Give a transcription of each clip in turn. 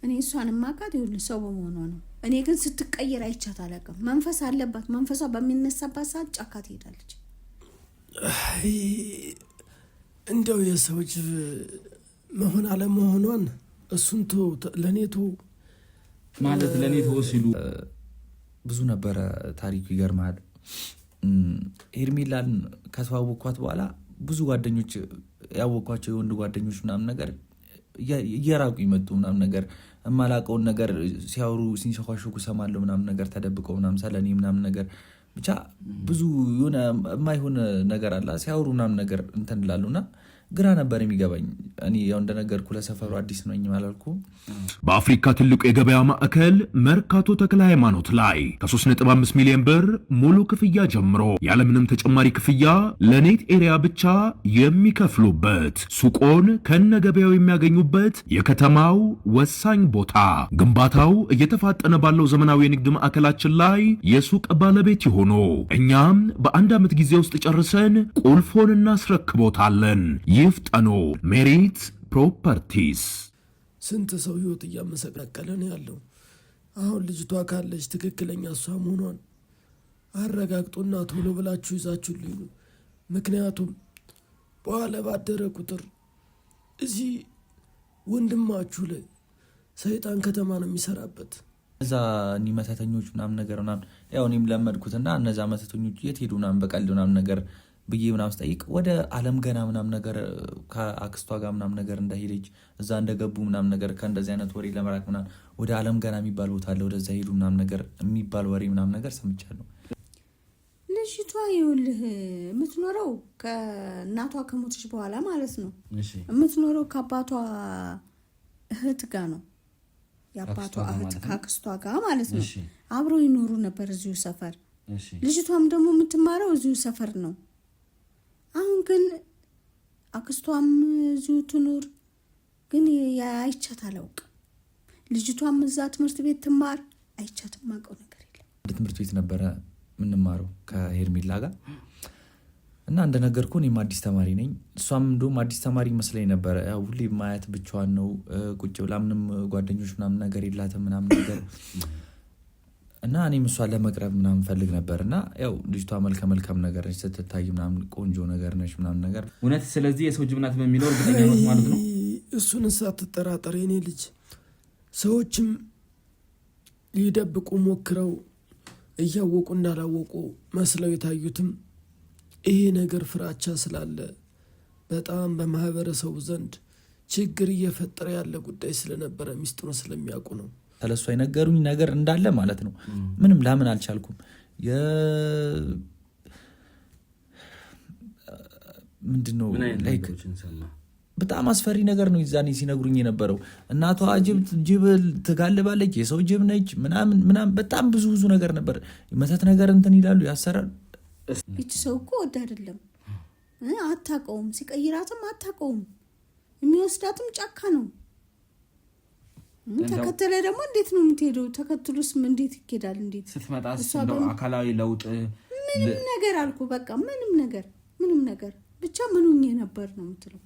እኔ እሷን ማቃት ይሁን ሰው በመሆኗ ነው። እኔ ግን ስትቀየር አይቻት አላውቅም። መንፈስ አለባት። መንፈሷ በሚነሳባት ሰዓት ጫካ ትሄዳለች። እንደው የሰዎች መሆን አለመሆኗን እሱን ለኔቱ ማለት ለኔቱ ሲሉ ብዙ ነበረ ታሪኩ። ይገርማል። ሄርሜላን ከተዋወቅኳት በኋላ ብዙ ጓደኞች ያወቅኳቸው የወንድ ጓደኞች ምናምን ነገር እየራቁ ይመጡ ምናምን ነገር እማላቀውን ነገር ሲያወሩ ሲንሸኳሸኩ ሰማለሁ ምናምን ነገር ተደብቀው ምናምን ሰለኔ ምናምን ነገር ብቻ ብዙ የሆነ የማይሆን ነገር አለ ሲያወሩ ምናምን ነገር እንትን እላለሁና ግራ ነበር የሚገባኝ። እኔ ያው እንደነገርኩ ለሰፈሩ አዲስ ነኝ ማለልኩ። በአፍሪካ ትልቁ የገበያ ማዕከል መርካቶ ተክለ ሃይማኖት ላይ ከ3.5 ሚሊዮን ብር ሙሉ ክፍያ ጀምሮ ያለምንም ተጨማሪ ክፍያ ለኔት ኤሪያ ብቻ የሚከፍሉበት ሱቆን ከነገበያው የሚያገኙበት የከተማው ወሳኝ ቦታ። ግንባታው እየተፋጠነ ባለው ዘመናዊ የንግድ ማዕከላችን ላይ የሱቅ ባለቤት ይሆኑ። እኛም በአንድ ዓመት ጊዜ ውስጥ ጨርሰን ቁልፎን እናስረክቦታለን። ይፍጠኑ። ሜሪት ፕሮፐርቲስ። ስንት ሰው ህይወት እያመሰቃቀለ ነው ያለው። አሁን ልጅቷ ካለች ትክክለኛ እሷ መሆኗን አረጋግጡና ቶሎ ብላችሁ ይዛችሁልኝ። ምክንያቱም በኋላ ባደረ ቁጥር እዚህ ወንድማችሁ ላይ ሰይጣን ከተማ ነው የሚሰራበት። እዛ እኒ መተተኞች ምናምን ነገር ምናምን ያው እኔም ለመድኩትና እነዛ መተተኞች የት ሄዱ ምናምን በቀልድ ምናምን ነገር ብዬ ምናምን ስጠይቅ ወደ አለም ገና ምናምን ነገር ከአክስቷ ጋር ምናምን ነገር እንደሄደች እዛ እንደገቡ ምናምን ነገር ከእንደዚህ አይነት ወሬ ለመራቅ ምናምን ወደ አለም ገና የሚባል ቦታ አለ ወደዛ ሄዱ ምናምን ነገር የሚባል ወሬ ምናምን ነገር ሰምቻለሁ። ልጅቷ ይኸውልህ የምትኖረው ከእናቷ ከሞተች በኋላ ማለት ነው። የምትኖረው ከአባቷ እህት ጋር ነው። የአባቷ እህት ከአክስቷ ጋር ማለት ነው። አብረው ይኖሩ ነበር እዚሁ ሰፈር። ልጅቷም ደግሞ የምትማረው እዚሁ ሰፈር ነው። አሁን ግን አክስቷም እዚሁ ትኖር ግን አይቻት አላውቅም። ልጅቷም እዛ ትምህርት ቤት ትማር አይቻት ማውቀው ነገር የለም። ትምህርት ቤት ነበረ ምንማረው ከሄርሜላ ጋር እና እንደነገርኩ እኔም አዲስ ተማሪ ነኝ። እሷም እንደውም አዲስ ተማሪ መስለኝ ነበረ። ያው ሁሌ ማያት ብቻዋን ነው ቁጭ ብላ ምንም ጓደኞች ምናምን ነገር የላትም ምናምን ነገር እና እኔም እሷን ለመቅረብ ምናምን ፈልግ ነበርና ያው ልጅቷ መልካም ነገር ነች ስትታይ ምናምን ቆንጆ ነገር ነች ምናምን ነገር እውነት። ስለዚህ የሰው ጅብ ናት በሚለው እርግጠኛ ነው ማለት ነው። እሱን ሳትጠራጠር የኔ ልጅ ሰዎችም ሊደብቁ ሞክረው እያወቁ እንዳላወቁ መስለው የታዩትም ይሄ ነገር ፍራቻ ስላለ በጣም በማህበረሰቡ ዘንድ ችግር እየፈጠረ ያለ ጉዳይ ስለነበረ ሚስጥሩን ስለሚያውቁ ነው። ተለሷ የነገሩኝ ነገር እንዳለ ማለት ነው። ምንም ላምን አልቻልኩም። ምንድነው ላይክ በጣም አስፈሪ ነገር ነው ይዛኔ ሲነግሩኝ የነበረው። እናቷ ጅብ ትጋልባለች፣ የሰው ጅብ ነች ምናምን በጣም ብዙ ነገር ነበር። መተት ነገር እንትን ይላሉ ያሰራል። እቺ ሰው እኮ ወድ አይደለም አታውቀውም። ሲቀይራትም አታውቀውም። የሚወስዳትም ጫካ ነው። ተከተለ ደግሞ እንዴት ነው የምትሄደው? ተከትሉስ እንዴት ይኬዳል? እንዴት ስትመጣስ እንደው አካላዊ ለውጥ ምንም ነገር አልኩ። በቃ ምንም ነገር ብቻ ምኑኝ ነበር ነው የምትለው።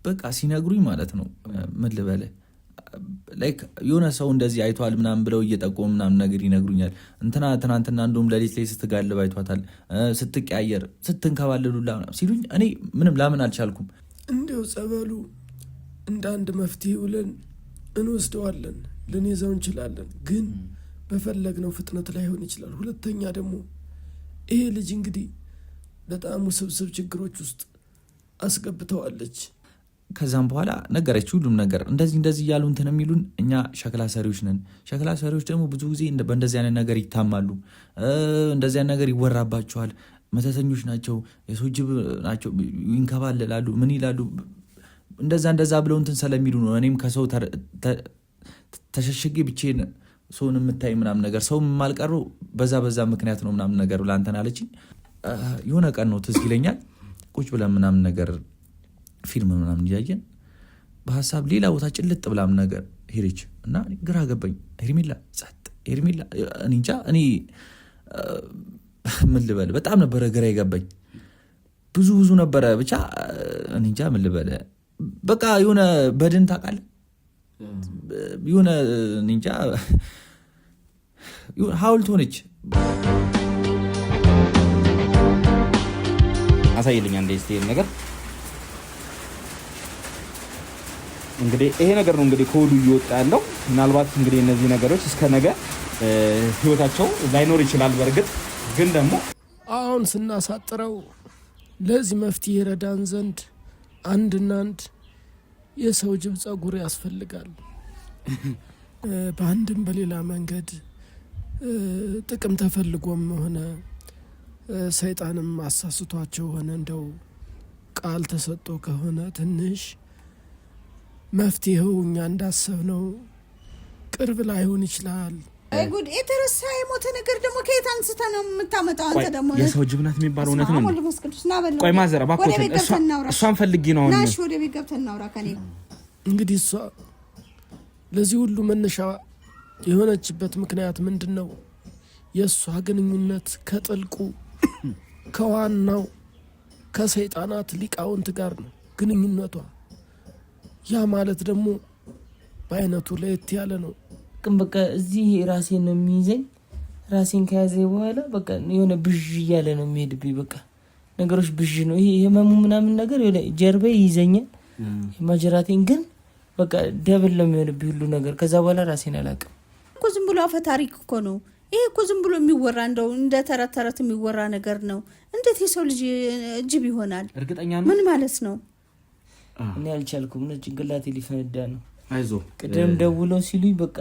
በቃ ሲነግሩኝ ማለት ነው ምን ልበለ ላይክ የሆነ ሰው እንደዚህ አይቷል ምናምን ብለው እየጠቆሙ ምናምን ነገር ይነግሩኛል። ትናንትና እንደውም ለሊት ላይ ስትጋልብ አይቷታል፣ ስትቀያየር ስትንከባለሉላ ሲሉኝ እኔ ምንም ላምን አልቻልኩም። እንደው ጸበሉ እንደ አንድ መፍትሄ ብለን እንወስደዋለን፣ ልንይዘው እንችላለን። ግን በፈለግነው ፍጥነት ላይሆን ይችላል። ሁለተኛ ደግሞ ይሄ ልጅ እንግዲህ በጣም ውስብስብ ችግሮች ውስጥ አስገብተዋለች። ከዛም በኋላ ነገረች ሁሉም ነገር እንደዚህ እያሉ እንትን የሚሉን እኛ ሸክላ ሰሪዎች ነን። ሸክላ ሰሪዎች ደግሞ ብዙ ጊዜ በእንደዚህ አይነት ነገር ይታማሉ፣ እንደዚህ አይነት ነገር ይወራባቸዋል። መተተኞች ናቸው፣ የሰው ጅብ ናቸው፣ ይንከባለላሉ፣ ምን ይላሉ እንደዛ ብለው እንትን ስለሚሉ ነው። እኔም ከሰው ተሸሽጌ ብቻዬን ሰውን የምታይ ምናምን ነገር ሰው ማልቀሩ በዛ ምክንያት ነው ምናምን ነገር ብላ እንትን አለችኝ። የሆነ ቀን ነው ትዝ ይለኛል ቁጭ ብለን ምናምን ነገር ፊልም ምናምን እያየን በሀሳብ ሌላ ቦታ ጭልጥ ብላም ነገር ሄደች እና ግራ ገባኝ። ሄርሜላ ጸጥ ሄርሜላ እኔ እንጃ እኔ ምን ልበል በጣም ነበረ ግራ የገባኝ። ብዙ ነበረ ብቻ እኔ እንጃ ምን ልበል። በቃ የሆነ በድን ታውቃለህ የሆነ እንጃ ሐውልት ሆነች። አሳይልኝ አንዴ እስቲ ነገር እንግዲህ ይሄ ነገር ነው እንግዲህ ኮዱ እየወጣ ያለው። ምናልባት እንግዲህ እነዚህ ነገሮች እስከ ነገ ህይወታቸው ላይኖር ይችላል። በእርግጥ ግን ደግሞ አሁን ስናሳጥረው ለዚህ መፍትሄ ይረዳን ዘንድ አንድና አንድ የሰው ጅብ ጸጉር ያስፈልጋል። በአንድም በሌላ መንገድ ጥቅም ተፈልጎም ሆነ ሰይጣንም አሳስቷቸው ሆነ እንደው ቃል ተሰጥቶ ከሆነ ትንሽ መፍትሄው እኛ እንዳሰብነው ቅርብ ላይሆን ይችላል። አይ ጉድ! የተረሳ የሞተ ነገር ደግሞ ከየት አንስተህ ነው የምታመጣው? አንተ ደግሞ የሰው ጅብ ናት የሚባለው እውነት ነው? ቆይ ማዘር እባክዎት እሷን ፈልጊ ነው አሁን። ናሽ ወደ ቤት ገብተን እናውራ ከኔ። እንግዲህ እሷ ለዚህ ሁሉ መነሻ የሆነችበት ምክንያት ምንድን ነው? የእሷ ግንኙነት ከጥልቁ ከዋናው ከሰይጣናት ሊቃውንት ጋር ነው ግንኙነቷ። ያ ማለት ደግሞ በአይነቱ ለየት ያለ ነው። ግን በቃ እዚህ ራሴን ነው የሚይዘኝ። ራሴን ከያዘ በኋላ በቃ የሆነ ብዥ እያለ ነው የሚሄድብኝ። በቃ ነገሮች ብዥ ነው። ይሄ ህመሙ ምናምን ነገር የሆነ ጀርባዬ ይይዘኛል። ማጀራቴን ግን በቃ ደብል ነው የሚሆንብኝ ሁሉ ነገር። ከዛ በኋላ ራሴን አላውቅም እኮ። ዝም ብሎ አፈ ታሪክ እኮ ነው ይሄ እኮ። ዝም ብሎ የሚወራ እንደው እንደ ተረት ተረት የሚወራ ነገር ነው። እንዴት የሰው ልጅ ጅብ ይሆናል? እርግጠኛ ነው? ምን ማለት ነው? እኔ አልቻልኩም። ጭንቅላቴ ሊፈነዳ ነው። አይዞ ቅድም ደውለው ሲሉኝ በቃ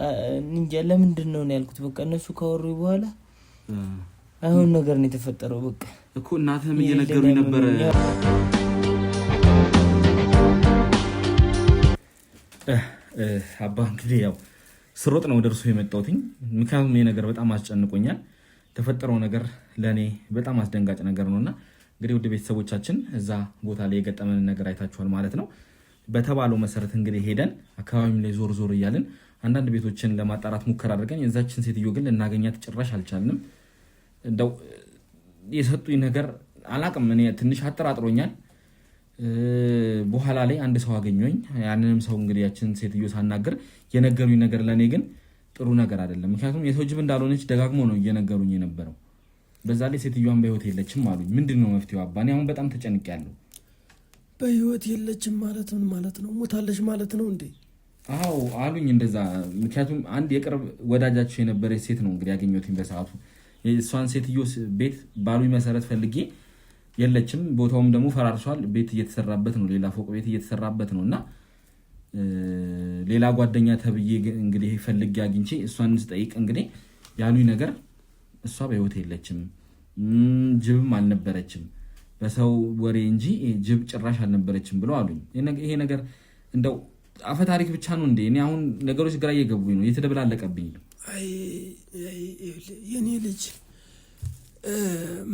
እንጃ ለምንድን ነው ያልኩት። በቃ እነሱ ካወሩ በኋላ አሁን ነገር ነው የተፈጠረው። በቃ እኮ እናትህም እየነገሩኝ ነበር። አባ እንግዲህ ያው ስሮጥ ነው ደርሶ የመጣሁትኝ። ምክንያቱም ይሄ ነገር በጣም አስጨንቆኛል። የተፈጠረው ነገር ለእኔ በጣም አስደንጋጭ ነገር ነውና እንግዲህ ወደ ቤተሰቦቻችን እዛ ቦታ ላይ የገጠመን ነገር አይታችኋል ማለት ነው። በተባለው መሰረት እንግዲህ ሄደን አካባቢም ላይ ዞር ዞር እያልን አንዳንድ ቤቶችን ለማጣራት ሙከራ አድርገን የዛችን ሴትዮ ግን ልናገኛት ጭራሽ አልቻልንም። እንደው የሰጡኝ ነገር አላቅም፣ እኔ ትንሽ አጠራጥሮኛል። በኋላ ላይ አንድ ሰው አገኘኝ። ያንንም ሰው እንግዲህ ያችን ሴትዮ ሳናገር የነገሩኝ ነገር ለእኔ ግን ጥሩ ነገር አይደለም። ምክንያቱም የሰው ጅብ እንዳልሆነች ደጋግሞ ነው እየነገሩኝ የነበረው። በዛ ላይ ሴትዮዋን በህይወት የለችም አሉኝ። ምንድን ነው መፍትሄው አባ? እኔ አሁን በጣም ተጨንቄያለሁ። በህይወት የለችም ማለት ምን ማለት ነው? ሞታለች ማለት ነው እንዴ? አዎ አሉኝ እንደዛ። ምክንያቱም አንድ የቅርብ ወዳጃቸው የነበረች ሴት ነው እንግዲህ ያገኘሁትኝ በሰዓቱ። እሷን ሴትዮ ቤት ባሉኝ መሰረት ፈልጌ የለችም፣ ቦታውም ደግሞ ፈራርሷል። ቤት እየተሰራበት ነው፣ ሌላ ፎቅ ቤት እየተሰራበት ነው። እና ሌላ ጓደኛ ተብዬ እንግዲህ ፈልጌ አግኝቼ እሷን ስጠይቅ እንግዲህ ያሉኝ ነገር እሷ በህይወት የለችም፣ ጅብም አልነበረችም፣ በሰው ወሬ እንጂ ጅብ ጭራሽ አልነበረችም ብለው አሉኝ። ይሄ ነገር እንደው አፈ ታሪክ ብቻ ነው እንዴ? እኔ አሁን ነገሮች ግራ እየገቡኝ ነው፣ እየተደበላለቀብኝ ነው። የኔ ልጅ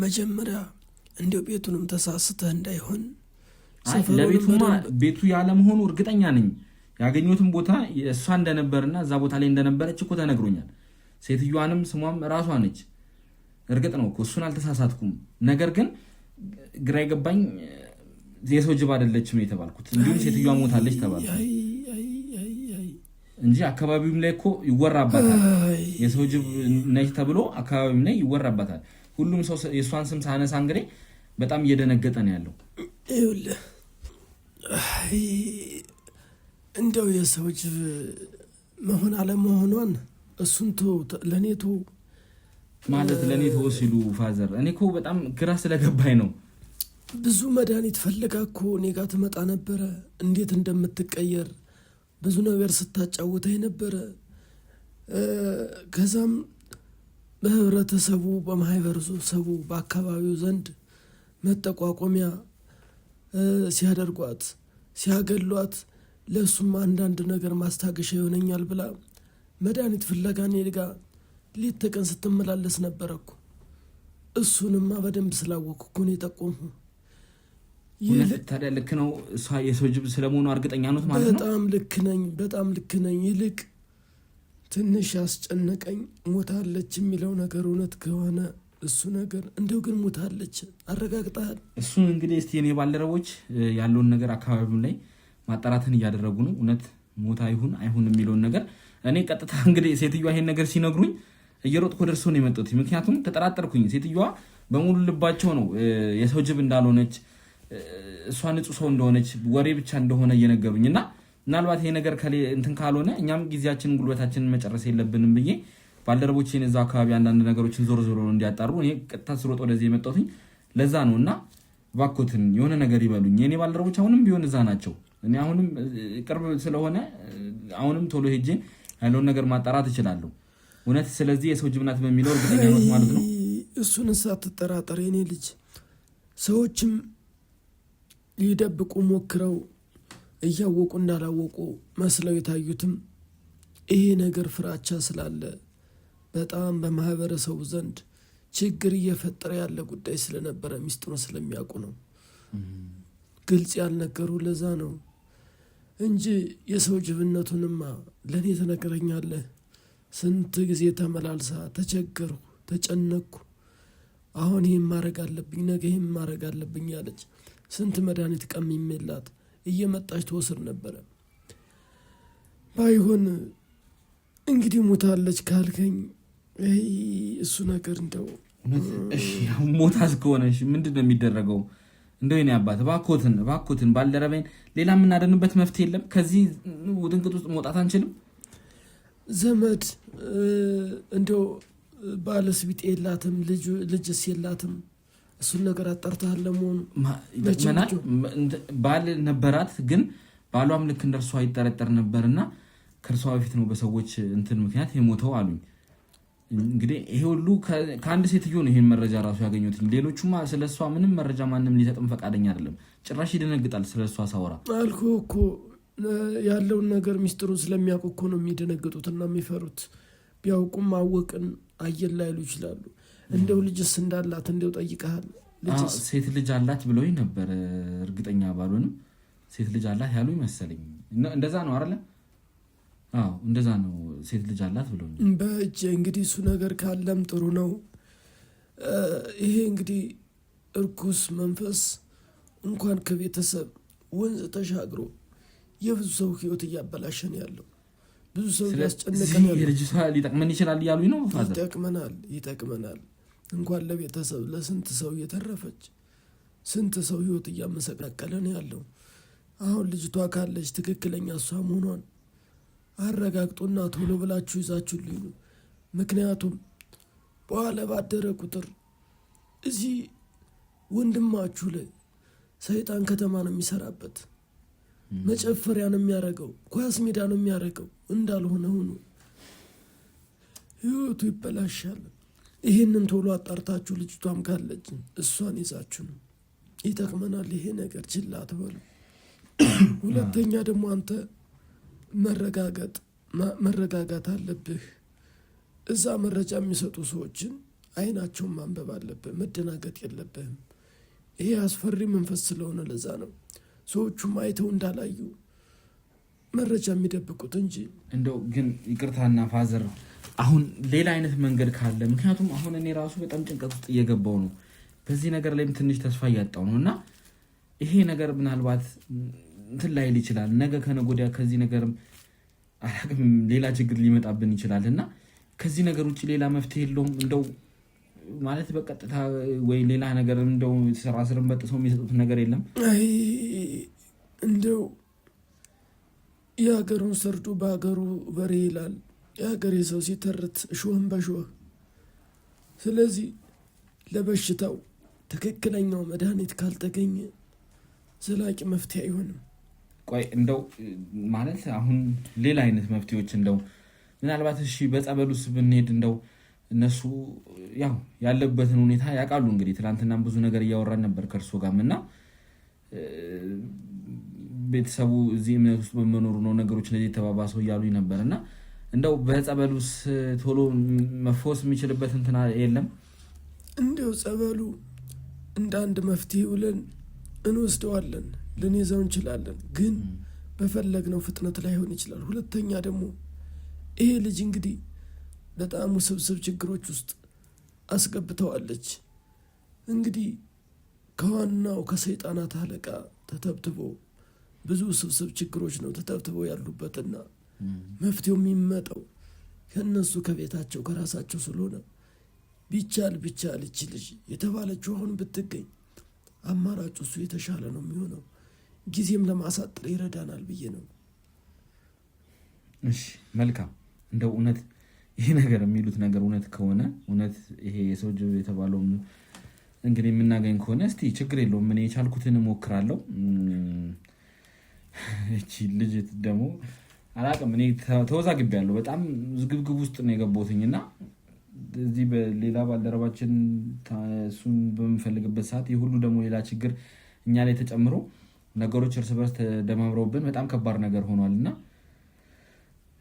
መጀመሪያ እንዲያው ቤቱንም ተሳስተህ እንዳይሆን። ለቤቱማ ቤቱ ያለመሆኑ እርግጠኛ ነኝ። ያገኙትም ቦታ እሷ እንደነበርና እዛ ቦታ ላይ እንደነበረች እኮ ተነግሮኛል። ሴትዮዋንም ስሟም እራሷ ነች። እርግጥ ነው እኮ እሱን አልተሳሳትኩም። ነገር ግን ግራ የገባኝ የሰው ጅብ አይደለችም የተባልኩት፣ እንዲሁም ሴትዮዋ ሞታለች ተባልኩ እንጂ አካባቢውም ላይ እኮ ይወራባታል። የሰው ጅብ ነች ተብሎ አካባቢውም ላይ ይወራባታል። ሁሉም ሰው የእሷን ስም ሳነሳ እንግዲህ በጣም እየደነገጠ ነው ያለው። ይኸውልህ እንደው የሰው ጅብ መሆን አለመሆኗን እሱን ለእኔ ተው ማለት ለእኔ ተው ሲሉ ፋዘር፣ እኔ እኮ በጣም ግራ ስለገባኝ ነው። ብዙ መድኃኒት ፈልጋ እኮ እኔ ጋር ትመጣ ነበረ። እንዴት እንደምትቀየር ብዙ ነገር ስታጫውተኝ ነበረ። ከዛም በህብረተሰቡ በማህበረሰቡ በአካባቢው ዘንድ መጠቋቆሚያ ሲያደርጓት ሲያገሏት፣ ለእሱም አንዳንድ ነገር ማስታገሻ ይሆነኛል ብላ መድኃኒት ፍለጋ እኔ ጋ ሌት ተቀን ስትመላለስ ነበረ እኮ። እሱንማ በደንብ ስላወቅኩ እኮ ነው የጠቆምሁ። ታዲያ ልክ ነው። እሷ የሰው ጅብ ስለመሆኑ እርግጠኛ ኖት ማለት ነው? በጣም ልክ ነኝ። ይልቅ ትንሽ ያስጨነቀኝ ሞታለች የሚለው ነገር እውነት ከሆነ እሱ ነገር እንደው ግን ሞታለች አረጋግጠሃል? እሱን እንግዲህ እስቲ የኔ ባልደረቦች ያለውን ነገር አካባቢውን ላይ ማጣራትን እያደረጉ ነው። እውነት ሞታ ይሁን አይሁን የሚለውን ነገር እኔ ቀጥታ እንግዲህ ሴትዮዋ ይሄን ነገር ሲነግሩኝ እየሮጥኩ ደርሶ ነው የመጣሁት። ምክንያቱም ተጠራጠርኩኝ። ሴትዮዋ በሙሉ ልባቸው ነው የሰው ጅብ እንዳልሆነች እሷ ንጹህ ሰው እንደሆነች ወሬ ብቻ እንደሆነ እየነገሩኝና ምናልባት ይሄ ነገር እንትን ካልሆነ እኛም ጊዜያችንን ጉልበታችንን መጨረስ የለብንም ብዬ ባልደረቦቼን እዛ አካባቢ አንዳንድ ነገሮችን ዞር ዞር እንዲያጣሩ እኔ ቀጥታ ስሮጥ ወደዚህ የመጣሁት ለዛ ነውና ባኮትን የሆነ ነገር ይበሉኝ። የኔ ባልደረቦች አሁንም ቢሆን እዛ ናቸው። እኔ አሁንም ቅርብ ስለሆነ አሁንም ቶሎ ሄጄ ያለውን ነገር ማጣራት እችላለሁ እውነት። ስለዚህ የሰው ጅብ ናት በሚለው እርግጠኛ ነው ማለት ነው። እሱን ሳትጠራጠር የኔ ልጅ ሰዎችም ሊደብቁ ሞክረው እያወቁ እንዳላወቁ መስለው የታዩትም ይሄ ነገር ፍራቻ ስላለ በጣም በማህበረሰቡ ዘንድ ችግር እየፈጠረ ያለ ጉዳይ ስለነበረ ሚስጥሩን ስለሚያውቁ ነው ግልጽ ያልነገሩ። ለዛ ነው እንጂ የሰው ጅብነቱንማ ለእኔ ተነግረኛለህ። ስንት ጊዜ ተመላልሳ ተቸገርኩ፣ ተጨነቅኩ፣ አሁን ይህም ማድረግ አለብኝ፣ ነገ ይህም ማድረግ አለብኝ ያለች ስንት መድኃኒት ቀምሜላት እየመጣች ትወስድ ነበረ። ባይሆን እንግዲህ ሞታለች ካልከኝ እሱ ነገር እንደው ሞታስ ከሆነሽ ምንድን ነው የሚደረገው? እንደው የኔ አባት እባክዎትን ባልደረበኝ ሌላ የምናደንበት መፍትሄ የለም? ከዚህ ውጥንቅጥ ውስጥ መውጣት አንችልም? ዘመድ እንደው ባለስቢጤ የላትም ልጅስ የላትም? እሱን ነገር አጣርተሃል? ለመሆኑ ባል ነበራት፣ ግን ባሏም ልክ እንደርሷ ይጠረጠር ነበርና ከእርሷ በፊት ነው በሰዎች እንትን ምክንያት የሞተው አሉኝ። እንግዲህ ይሄ ሁሉ ከአንድ ሴትዮ ነው ይሄን መረጃ ራሱ ያገኙት። ሌሎቹማ ስለሷ ምንም መረጃ ማንም ሊሰጥም ፈቃደኛ አይደለም። ጭራሽ ይደነግጣል ስለሷ ሳወራ። አልኩህ እኮ ያለውን ነገር ሚስጥሩን ስለሚያውቁ እኮ ነው የሚደነግጡትና የሚፈሩት። ቢያውቁም አወቅን አየን ላይሉ ይችላሉ። እንደው ልጅስ እንዳላት እንደው ጠይቀሃል? ሴት ልጅ አላት ብለውኝ ነበር። እርግጠኛ ባልሆንም ሴት ልጅ አላት ያሉ መሰለኝ። እንደዛ ነው አይደለ? አዎ እንደዛ ነው። ሴት ልጅ አላት ብለውኝ። በእጄ እንግዲህ እሱ ነገር ካለም ጥሩ ነው። ይሄ እንግዲህ እርኩስ መንፈስ እንኳን ከቤተሰብ ወንዝ ተሻግሮ የብዙ ሰው ሕይወት እያበላሸን ያለው ብዙ ሰው ያስጨነቀን ያለው ልጅቷ ሊጠቅመን ይችላል እያሉኝ ነው። ይጠቅመናል እንኳን ለቤተሰብ ለስንት ሰው እየተረፈች ስንት ሰው ሕይወት እያመሰቃቀለን ያለው። አሁን ልጅቷ ካለች ትክክለኛ እሷ መሆኗን አረጋግጡና ቶሎ ብላችሁ ይዛችሁልኝ። ምክንያቱም በኋላ ባደረ ቁጥር እዚህ ወንድማችሁ ላይ ሰይጣን ከተማ ነው የሚሰራበት፣ መጨፈሪያ ነው የሚያደርገው፣ ኳስ ሜዳ ነው የሚያደርገው። እንዳልሆነ ሆኖ ህይወቱ ይበላሻል። ይህንን ቶሎ አጣርታችሁ ልጅቷም ካለች እሷን ይዛችሁ ነው ይጠቅመናል። ይሄ ነገር ችላ አትበሉ። ሁለተኛ ደግሞ አንተ መረጋጋት አለብህ። እዛ መረጃ የሚሰጡ ሰዎችን አይናቸውን ማንበብ አለብህ። መደናገጥ የለብህም። ይሄ አስፈሪ መንፈስ ስለሆነ ለዛ ነው ሰዎቹም አይተው እንዳላዩ መረጃ የሚደብቁት እንጂ። እንደው ግን ይቅርታና ፋዘር አሁን ሌላ አይነት መንገድ ካለ፣ ምክንያቱም አሁን እኔ ራሱ በጣም ጭንቀት ውስጥ እየገባው ነው። በዚህ ነገር ላይም ትንሽ ተስፋ እያጣው ነው እና ይሄ ነገር ምናልባት እንትን ላይል ይችላል። ነገ ከነገ ወዲያ ከዚህ ነገርም አላቅም ሌላ ችግር ሊመጣብን ይችላል እና ከዚህ ነገር ውጭ ሌላ መፍትሄ የለውም? እንደው ማለት በቀጥታ ወይ ሌላ ነገር እንደው ስራ ስርን በጥሰው የሚሰጡት ነገር የለም? አይ እንደው የሀገሩን ሰርዶ በሀገሩ በሬ ይላል የሀገሬ ሰው ሲተርት እሾህን በሾህ። ስለዚህ ለበሽታው ትክክለኛው መድኃኒት ካልተገኘ ዘላቂ መፍትሄ አይሆንም። ቆይ እንደው ማለት አሁን ሌላ አይነት መፍትሄዎች እንደው ምናልባት እሺ በጸበሉስ ብንሄድ እንደው እነሱ ያው ያለበትን ሁኔታ ያውቃሉ። እንግዲህ ትናንትናም ብዙ ነገር እያወራን ነበር ከእርሶ ጋርም እና ቤተሰቡ እዚህ እምነት ውስጥ በመኖሩ ነው ነገሮች እንደዚህ ተባባሰው እያሉኝ ነበር እና እንደው በጸበሉስ ቶሎ መፈወስ የሚችልበት እንትና የለም? እንደው ጸበሉ እንደ አንድ መፍትሄ ብለን እንወስደዋለን፣ ልንይዘው እንችላለን። ግን በፈለግነው ፍጥነት ላይሆን ይችላል። ሁለተኛ ደግሞ ይሄ ልጅ እንግዲህ በጣም ውስብስብ ችግሮች ውስጥ አስገብተዋለች። እንግዲህ ከዋናው ከሰይጣናት አለቃ ተተብትቦ ብዙ ስብስብ ችግሮች ነው ተተብትበው ያሉበትና መፍትሄው የሚመጣው ከነሱ ከቤታቸው ከራሳቸው ስለሆነ ቢቻል እቺ ልጅ የተባለችው አሁን ብትገኝ አማራጩ እሱ የተሻለ ነው የሚሆነው። ጊዜም ለማሳጠር ይረዳናል ብዬ ነው። እሺ መልካም። እንደው እውነት ይሄ ነገር የሚሉት ነገር እውነት ከሆነ እውነት ይሄ የሰው ጅብ የተባለው እንግዲህ የምናገኝ ከሆነ እስቲ ችግር የለውም እኔ የቻልኩትን እሞክራለሁ። እቺ ልጅ ደግሞ አላቅም እኔ ተወዛግቤያለሁ። በጣም ዝግብግብ ውስጥ ነው የገባሁትና እዚህ በሌላ ባልደረባችን እሱን በምፈልግበት ሰዓት የሁሉ ደግሞ ሌላ ችግር እኛ ላይ ተጨምሮ ነገሮች እርስ በርስ ተደማምረውብን በጣም ከባድ ነገር ሆኗልና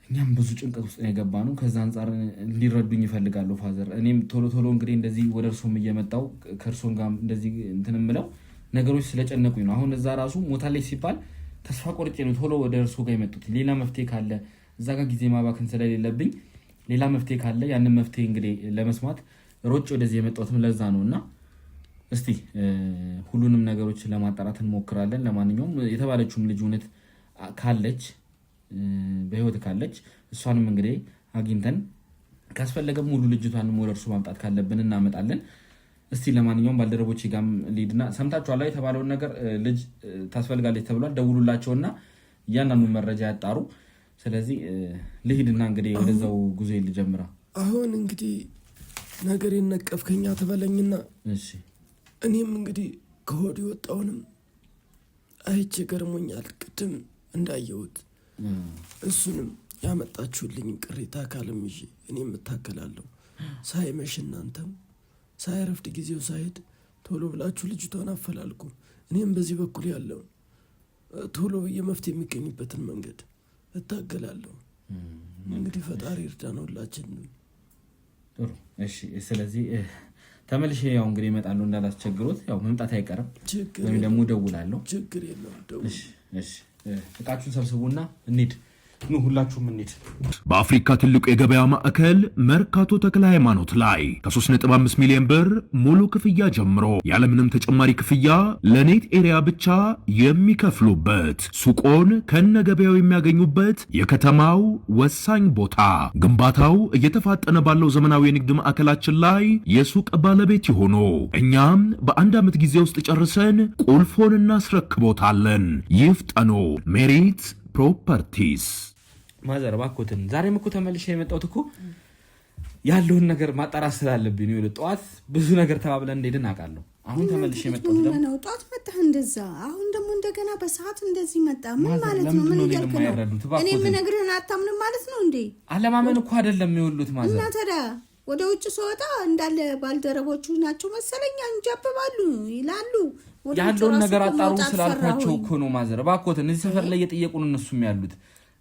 እኛም ብዙ ጭንቀት ውስጥ ነው የገባነው። ከዛ አንፃር እንዲረዱኝ ይፈልጋሉ ፋዘር። እኔም ቶሎ እንግዲህ እንደዚህ ወደ እርሶም እየመጣው ከእርሶም ጋር እንደዚህ እንትን እምለው ነገሮች ስለጨነቁኝ ነው። አሁን እዛ ራሱ ሞታለች ሲባል ተስፋ ቆርጬ ነው ቶሎ ወደ እርሶ ጋር የመጡት። ሌላ መፍትሄ ካለ እዛ ጋር ጊዜ ማባከን ስለሌለብኝ ሌላ መፍትሄ ካለ ያንን መፍትሄ እንግዲህ ለመስማት ሮጭ ወደዚህ የመጣሁትም ለዛ ነውና እስቲ ሁሉንም ነገሮች ለማጣራት እንሞክራለን። ለማንኛውም የተባለችውም ልጅ እውነት ካለች በህይወት ካለች እሷንም እንግዲህ አግኝተን ካስፈለገም ሙሉ ልጅቷንም ወደ እርሱ ማምጣት ካለብን እናመጣለን። እስቲ ለማንኛውም ባልደረቦቼ ጋርም ሊድና ሰምታችኋል የተባለውን ነገር ልጅ ታስፈልጋለች ተብሏል። ደውሉላቸውና እያንዳንዱን መረጃ ያጣሩ። ስለዚህ ልሂድና እንግዲህ ወደዛው ጉዞ ልጀምራ። አሁን እንግዲህ ነገር ይነቀፍከኛ ተበለኝና እሺ እኔም እንግዲህ ከሆድ ወጣውንም አይቼ ገርሞኛል። ቅድም እንዳየሁት እሱንም ያመጣችሁልኝ ቅሬታ አካልም ይዤ እኔም እታከላለሁ። ሳይመሽ እናንተም ሳይረፍድ ጊዜው ሳይሄድ ቶሎ ብላችሁ ልጅቷን አፈላልጉ። እኔም በዚህ በኩል ያለውን ቶሎ ብዬ መፍትሄ የሚገኝበትን መንገድ እታገላለሁ። እንግዲህ ፈጣሪ ይርዳን ሁላችንም። ጥሩ እሺ። ስለዚህ ተመልሼ ያው እንግዲህ እመጣለሁ እንዳላስቸግሮት። ያው መምጣት አይቀርም ወይም ደግሞ እደውላለሁ። ችግር የለውም ደውል። እሺ እቃችሁን ሰብስቡና እንሂድ። ኑ ሁላችሁም እንሂድ። በአፍሪካ ትልቁ የገበያ ማዕከል መርካቶ ተክለ ሃይማኖት ላይ ከ3.5 ሚሊዮን ብር ሙሉ ክፍያ ጀምሮ ያለምንም ተጨማሪ ክፍያ ለኔት ኤሪያ ብቻ የሚከፍሉበት ሱቆን ከነገበያው የሚያገኙበት የከተማው ወሳኝ ቦታ። ግንባታው እየተፋጠነ ባለው ዘመናዊ የንግድ ማዕከላችን ላይ የሱቅ ባለቤት ይሆኑ። እኛም በአንድ ዓመት ጊዜ ውስጥ ጨርሰን ቁልፎን እናስረክቦታለን። ይፍጠኑ። ሜሪት ፕሮፐርቲስ። ማዘር ባኮትን ዛሬም እኮ ተመልሼ የመጣሁት እኮ ያለውን ነገር ማጣራት ስላለብኝ ነው። ጠዋት ብዙ ነገር ተባብለን እንደሄድን አውቃለሁ። አሁን ተመልሼ የመጣሁት ደግሞ ጠዋት መጣህ እንደዛ፣ አሁን ደግሞ እንደገና በሰዓት እንደዚህ መጣ። ምን ማለት ነው? ምን እያልክ ነው? እኔ የምነግርህን አታምንም ማለት ነው እንዴ? አለማመን እኮ አይደለም የሚወሉት ማዘር። እና ታዲያ ወደ ውጭ ስወጣ እንዳለ ባልደረቦቹ ናቸው መሰለኝ እንጃብባሉ ይላሉ። ያለውን ነገር አጣሩ ስላልኳቸው እኮ ነው ማዘር። ባኮትን እዚህ ሰፈር ላይ እየጠየቁን እነሱም ያሉት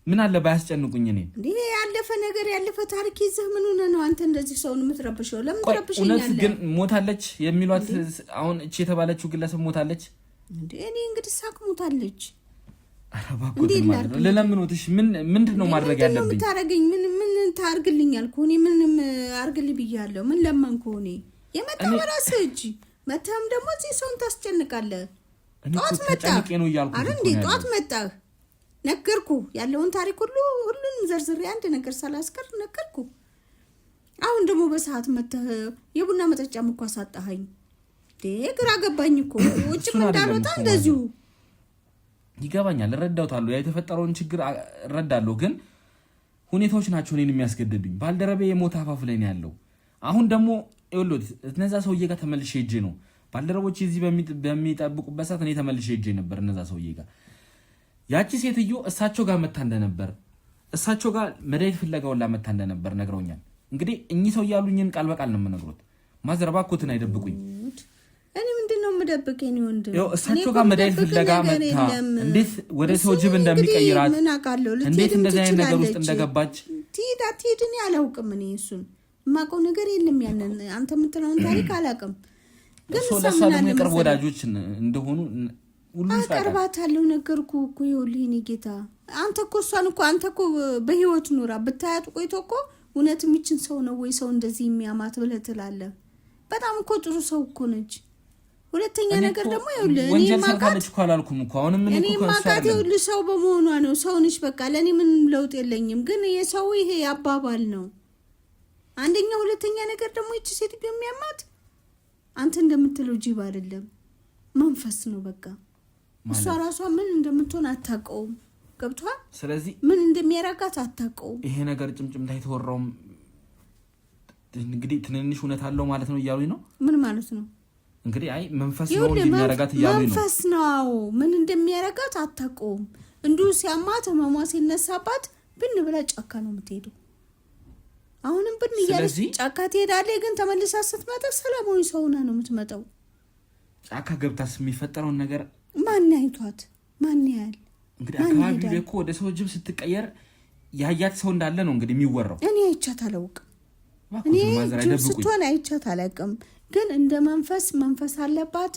ምን አለ ባያስጨንቁኝ። እኔ እንዴ ያለፈ ነገር ያለፈ ታሪክ ይዘህ ምን ሆነ ነው አንተ እንደዚህ ሰውን የምትረብሸው? ለምን ትረብሸኛለህ? እውነት ግን ሞታለች የሚሏት አሁን እቺ የተባለችው ግለሰብ ሞታለች እንዴ? እኔ እንግዲህ ሳቅ ሞታለች። ኧረ ባኮትን ማለት ነው ለለምኖትሽ ምንድነው ማድረግ ያለብኝ? ምን ታረጋኝ? ምን ታርግልኝ አልኩህ? እኔ ምንም አርግልኝ ብያለሁ። ምን ለማንኩህ? እኔ የመጣው በራስህ እጅ መተህም ደግሞ እዚህ ሰውን ታስጨንቃለህ። ጧት መጣህ አይደል እንዴ? ጧት መጣህ ነገርኩ ያለውን ታሪክ ሁሉንም ዘርዝሬ አንድ ነገር ሳላስቀር ነገርኩ። አሁን ደግሞ በሰዓት መተህ የቡና መጠጫም እኮ አሳጣኸኝ። ግራ ገባኝ እኮ ውጭም እንዳልወጣ እንደዚሁ። ይገባኛል፣ እረዳውታለሁ፣ የተፈጠረውን ችግር እረዳለሁ። ግን ሁኔታዎች ናቸው እኔን የሚያስገድዱኝ። ባልደረቤ የሞት አፋፍ ላይ ነው ያለው። አሁን ደግሞ ይኸውልዎት እነዛ ሰውዬ ጋር ተመልሼ ሄጄ ነው። ባልደረቦች እዚህ በሚጠብቁበት ሰዓት እኔ ተመልሼ ሄጄ ነበር እነዛ ሰውዬ ጋር። ያቺ ሴትዮ እሳቸው ጋር መታ እንደነበር እሳቸው ጋር መድኃኒት ፍለጋውን ላመታ እንደነበር ነግረውኛል። እንግዲህ እኚህ ሰው ያሉኝን ቃል በቃል ነው የምነግሮት። ማዘር ባኮትን አይደብቁኝ። እኔ ምንድነው የምደብቀኝ? ወንድም እሳቸው ጋር መድኃኒት ፍለጋ መታ እንዴት ወደ ሰው ጅብ እንደሚቀይራት እንዴት እንደዚህ አይነት ነገር ውስጥ እንደገባች ትሄድ እኔ አላውቅም። እኔ እሱን የማውቀው ነገር የለም። ያንን አንተ የምትለውን ታሪክ አላውቅም። ግን ለእሷ ደግሞ የቅርብ ወዳጆች እንደሆኑ አቀርባታለሁ ነገርኩህ እኮ። ይኸውልህ እኔ ጌታ አንተ እኮ እሷን እኮ አንተ እኮ በህይወት ኑራ ብታያት ቆይቶ እኮ እውነት የሚችን ሰው ነው ወይ ሰው እንደዚህ የሚያማት ብለህ ትላለህ። በጣም እኮ ጥሩ ሰው እኮ ነች። ሁለተኛ ነገር ደግሞ ይኸውልህ እኔ ማቃት እኮ አላልኩም እኮ አሁንም ምን እኮ ማቃት ይኸውልህ ሰው በመሆኗ ነው። ሰው ነሽ በቃ ለኔ ምን ለውጥ የለኝም። ግን የሰው ይሄ አባባል ነው አንደኛ። ሁለተኛ ነገር ደግሞ እቺ ሴት የሚያማት አንተ እንደምትለው ጅብ አይደለም መንፈስ ነው በቃ። እሷ ራሷ ምን እንደምትሆን አታውቀውም። ገብቷል? ስለዚህ ምን እንደሚያረጋት አታውቀውም። ይሄ ነገር ጭምጭምታ የተወራውም እንግዲህ ትንንሽ እውነት አለው ማለት ነው እያሉኝ ነው። ምን ማለት ነው እንግዲህ? አይ መንፈስ ነው እንደሚያረጋት እያሉኝ ነው። መንፈስ ነው ምን እንደሚያረጋት አታውቀውም። እንዲሁ ሲያማት ህመሟ ሲነሳባት ብን ብላ ጫካ ነው የምትሄደው። አሁንም ብን እያለች ጫካ ትሄዳለች። ግን ተመልሳ ስትመጣ ሰላማዊ ሰው ሆና ነው የምትመጣው። ጫካ ገብታስ የሚፈጠረውን ነገር ማን አይቷት ማን ያያል? እንግዲህ አካባቢው ላይ እኮ ወደ ሰው ጅብ ስትቀየር ያያት ሰው እንዳለ ነው እንግዲህ የሚወራው። እኔ አይቻት አላውቅም። እኔ ስትሆን አይቻት አላውቅም። ግን እንደ መንፈስ አለባት።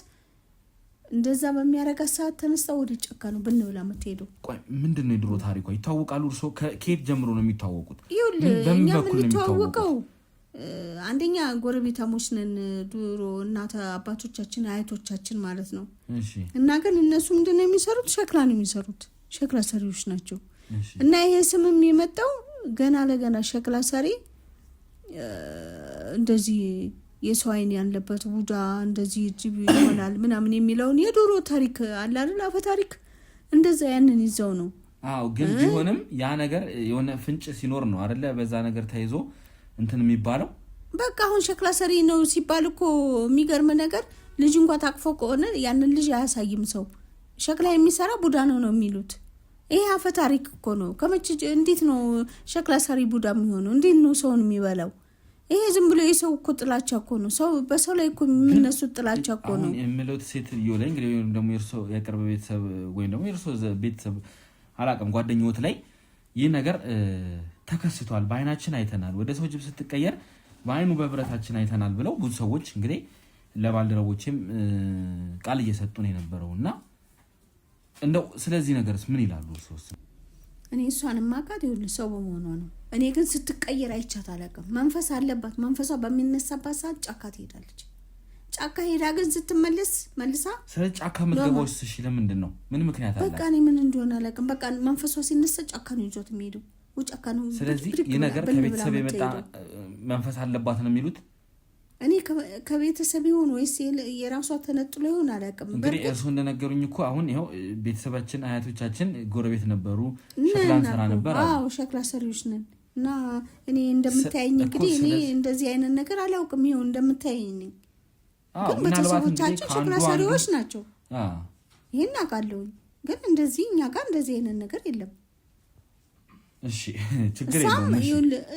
እንደዛ በሚያረጋት ሰዓት ተነስታ ወደ ጫካ ነው ብን ብላ የምትሄደው። ቆይ ምንድን ነው የድሮ ታሪኳ? ይታወቃሉ? እርሶ ከየት ጀምሮ ነው የሚታወቁት? እኛ የምንተዋወቀው አንደኛ ጎረቤታሞች ነን። ድሮ እናት አባቶቻችን አያቶቻችን ማለት ነው። እና ግን እነሱ ምንድን ነው የሚሰሩት? ሸክላ ነው የሚሰሩት። ሸክላ ሰሪዎች ናቸው። እና ይሄ ስምም የመጣው ገና ለገና ሸክላ ሰሪ እንደዚህ የሰው አይን ያለበት ቡዳ እንደዚህ ጅብ ይሆናል ምናምን የሚለውን የዶሮ ታሪክ አለ አይደል? አፈ ታሪክ እንደዛ ያንን ይዘው ነው። አዎ ግን ቢሆንም ያ ነገር የሆነ ፍንጭ ሲኖር ነው አይደለ? በዛ ነገር ተይዞ እንትን የሚባለው በቃ አሁን ሸክላ ሰሪ ነው ሲባል እኮ የሚገርም ነገር ልጅ እንኳን ታቅፎ ከሆነ ያንን ልጅ አያሳይም ሰው። ሸክላ የሚሰራ ቡዳ ነው የሚሉት። ይሄ አፈ ታሪክ እኮ ነው። ከመቼ እንዴት ነው ሸክላ ሰሪ ቡዳ የሚሆነው? እንዴት ነው ሰውን የሚበላው? ይሄ ዝም ብሎ የሰው እኮ ጥላቻ እኮ ነው። ሰው በሰው ላይ እኮ የሚነሱት ጥላቻ እኮ ነው። አሁን የምለው ሴት ይወለኝ እንግዲህ ወይም ደግሞ የርሶ ያቀርበ ቤተሰብ ወይም ደግሞ የርሶ ቤተሰብ አላቀም ጓደኞት ላይ ይህ ነገር ተከስቷል፣ በአይናችን አይተናል፣ ወደ ሰው ጅብ ስትቀየር በአይኑ በብረታችን አይተናል ብለው ብዙ ሰዎች እንግዲህ ለባልደረቦችም ቃል እየሰጡ ነው የነበረውና እንደው ስለዚህ ነገርስ ምን ይላሉ እርሶስ? እኔ እሷን ማቃት ይሁን ሰው በመሆኗ ነው። እኔ ግን ስትቀየር አይቻት አላውቅም። መንፈስ አለባት። መንፈሷ በሚነሳባት ሰዓት ጫካ ትሄዳለች። ጫካ ሄዳ ግን ስትመለስ መልሳ ስለ ጫካ ምትገባውስ እሺ ለምንድን ነው? ምን ምክንያት አለ? በቃ እኔ ምን እንደሆነ አላውቅም። በቃ መንፈሷ ሲነሳ ጫካ ነው ይዞት የሚሄደው። ጫካ ነው። ስለዚህ ይህ ነገር ከቤተሰብ የመጣ መንፈስ አለባት ነው የሚሉት። እኔ ከቤተሰብ ይሁን ወይስ የራሷ ተነጥሎ ይሁን አላውቅም። እንግዲህ እርሱ እንደነገሩኝ እኮ አሁን ይኸው ቤተሰባችን አያቶቻችን ጎረቤት ነበሩ፣ ሸክላ ሰራ ነበር። አዎ ሸክላ ሰሪዎች ነን። እና እኔ እንደምታየኝ እንግዲህ እኔ እንደዚህ አይነት ነገር አላውቅም። ይኸው እንደምታየኝ ነኝ። ግን ቤተሰቦቻችን ሸክላ ሰሪዎች ናቸው። ይሄን አውቃለሁ። ግን እንደዚህ እኛ ጋር እንደዚህ አይነት ነገር የለም። እሺ ችግር የለውም።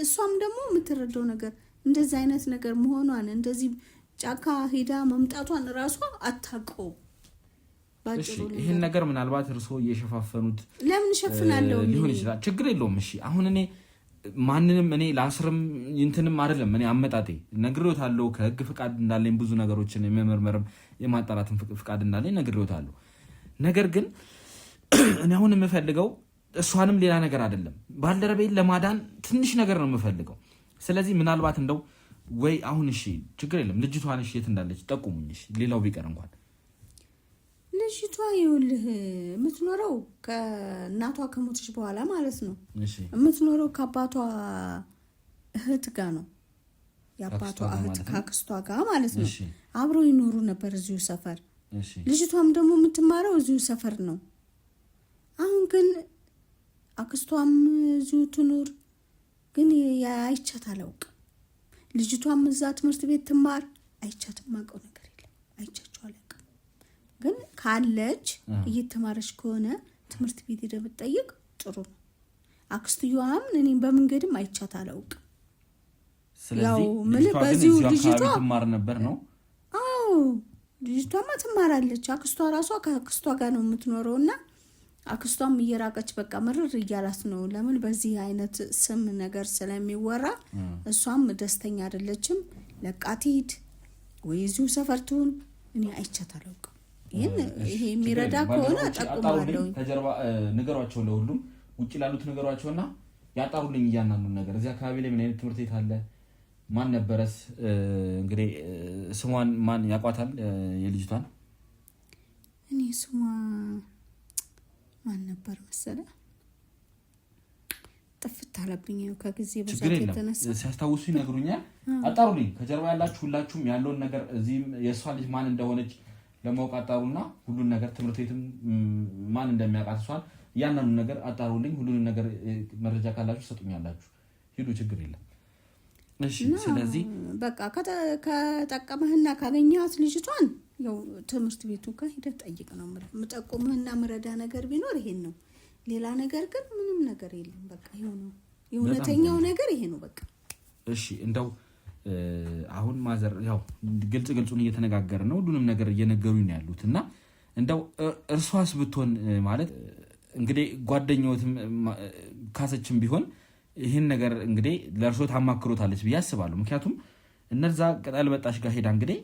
እሷም ደግሞ የምትረዳው ነገር እንደዚህ አይነት ነገር መሆኗን እንደዚህ ጫካ ሄዳ መምጣቷን ራሷ አታውቀው። ባጭሩ ይሄን ነገር ምናልባት እርሶ እየሸፋፈኑት ለምን ሸፍናለሁ ሊሆን ይችላል። ችግር የለውም። እሺ አሁን እኔ ማንንም እኔ ላስርም እንትንም አይደለም። እኔ አመጣጤ ነግሬዎታለሁ። ከህግ ፍቃድ እንዳለኝ ብዙ ነገሮችን የመመርመርም የማጣራትም ፍቃድ እንዳለኝ ነግሬዎታለሁ። ነገር ግን እኔ አሁን የምፈልገው እሷንም ሌላ ነገር አይደለም፣ ባልደረቤን ለማዳን ትንሽ ነገር ነው የምፈልገው። ስለዚህ ምናልባት እንደው ወይ አሁን እሺ ችግር የለም ልጅቷን እሺ የት እንዳለች ጠቁሙኝ። እሺ ሌላው ቢቀር እንኳን ልጅቷ ይኸውልህ የምትኖረው ከእናቷ ከሞተች በኋላ ማለት ነው። የምትኖረው ከአባቷ እህት ጋር ነው። የአባቷ እህት ካክስቷ ጋር ማለት ነው። አብረው ይኖሩ ነበር እዚሁ ሰፈር። ልጅቷም ደግሞ የምትማረው እዚሁ ሰፈር ነው። አሁን ግን አክስቷም እዚሁ ትኑር ግን አይቻት አላውቅም። ልጅቷም እዛ ትምህርት ቤት ትማር አይቻት ማውቀው ነገር የለም። አይቻቸው አላውቅም። ግን ካለች እየተማረች ከሆነ ትምህርት ቤት ሄደ ብትጠይቅ ጥሩ ነው። አክስትዮዋም እኔም በመንገድም አይቻት አላውቅም። ያው ምን በዚሁ ልጅቷ ትማር ነበር ነው? አዎ ልጅቷማ ትማራለች። አክስቷ ራሷ ከአክስቷ ጋር ነው የምትኖረውና አክስቷም እየራቀች በቃ ምርር እያላት ነው። ለምን በዚህ አይነት ስም ነገር ስለሚወራ እሷም ደስተኛ አይደለችም። ለቃት ሂድ ወይ እዚሁ ሰፈር ትሁን እኔ አይቻት አላውቅም። ይሄ የሚረዳ ከሆነ ጠቁማለሁ። ተጀርባ ነገሯቸው ለሁሉም ውጪ ላሉት ነገሯቸውና ያጣሩልኝ እያንዳንዱን ነገር እዚህ አካባቢ ላይ ምን አይነት ትምህርት ቤት አለ፣ ማን ነበረስ እንግዲህ ስሟን ማን ያቋታል የልጅቷን? እኔ ስሟ ማን ነበር መሰለ ጥፍት አለብኝ ከጊዜ በዛት የተነሳ ሲያስታውሱ ይነግሩኛል። አጣሩልኝ ከጀርባ ያላችሁ ሁላችሁም ያለውን ነገር እዚህም የሷ ልጅ ማን እንደሆነች ለማወቅ አጣሩና ሁሉን ነገር ትምህርት ቤትም ማን እንደሚያውቃት እሷን ያንኑ ነገር አጣሩልኝ። ሁሉን ነገር መረጃ ካላችሁ ሰጡኛላችሁ። ሂዱ ችግር የለም። እሺ ስለዚህ በቃ ከጠቀመህና ካገኘሃት ልጅቷን ያው ትምህርት ቤቱ ጋር ሄደህ ጠይቅ ነው ማለት የምጠቁምህና ምረዳ ነገር ቢኖር ይሄን ነው። ሌላ ነገር ግን ምንም ነገር የለም። በቃ ይሁን የእውነተኛው ነገር ይሄ ነው በቃ። እሺ እንደው አሁን ማዘር ያው ግልጹን እየተነጋገረ ነው ሁሉንም ነገር እየነገሩኝ ነው ያሉትና እንደው እርሷስ ብትሆን ማለት እንግዲህ ጓደኛዎትም ካሰችም ቢሆን ይሄን ነገር እንግዲህ ለእርሶ ታማክሮታለች ብዬ አስባለሁ። ምክንያቱም እነዛ ቅጠል በጣሽ ጋር ሄዳ እንግዲህ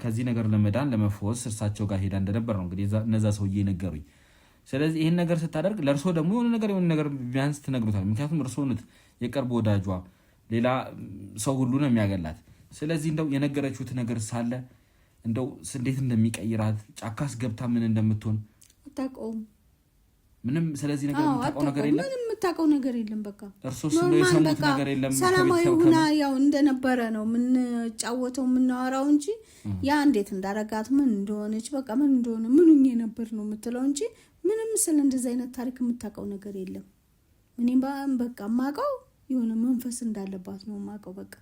ከዚህ ነገር ለመዳን ለመፈወስ እርሳቸው ጋር ሄዳ እንደነበር ነው እንግዲህ እነዛ ሰውዬ ነገሩኝ። ስለዚህ ይሄን ነገር ስታደርግ ለእርሶ ደግሞ የሆነ ነገር ቢያንስ ትነግሩታል። ምክንያቱም እርሶ ነት የቅርብ ወዳጇ ሌላ ሰው ሁሉ ነው የሚያገላት። ስለዚህ እንደው የነገረችሁት ነገር ሳለ እንደው እንዴት እንደሚቀይራት ጫካስ ገብታ ምን እንደምትሆን አታውቀውም። ምንም ስለዚህ ነገር የምታውቀው ነገር የለም። ምንም የምታውቀው ነገር የለም። በቃ እርሶስ እንደው የሰሙት ነገር የለም። ሰላማዊ ሆና ያው እንደነበረ ነው የምንጫወተው የምናወራው እንጂ ያ እንዴት እንዳረጋት ምን እንደሆነች በቃ ምን እንደሆነ ምኑኝ ነበር ነው የምትለው እንጂ ምንም ስለ እንደዚህ አይነት ታሪክ የምታውቀው ነገር የለም። እኔም በቃ ማውቀው የሆነ መንፈስ እንዳለባት ነው ማውቀው። በቃ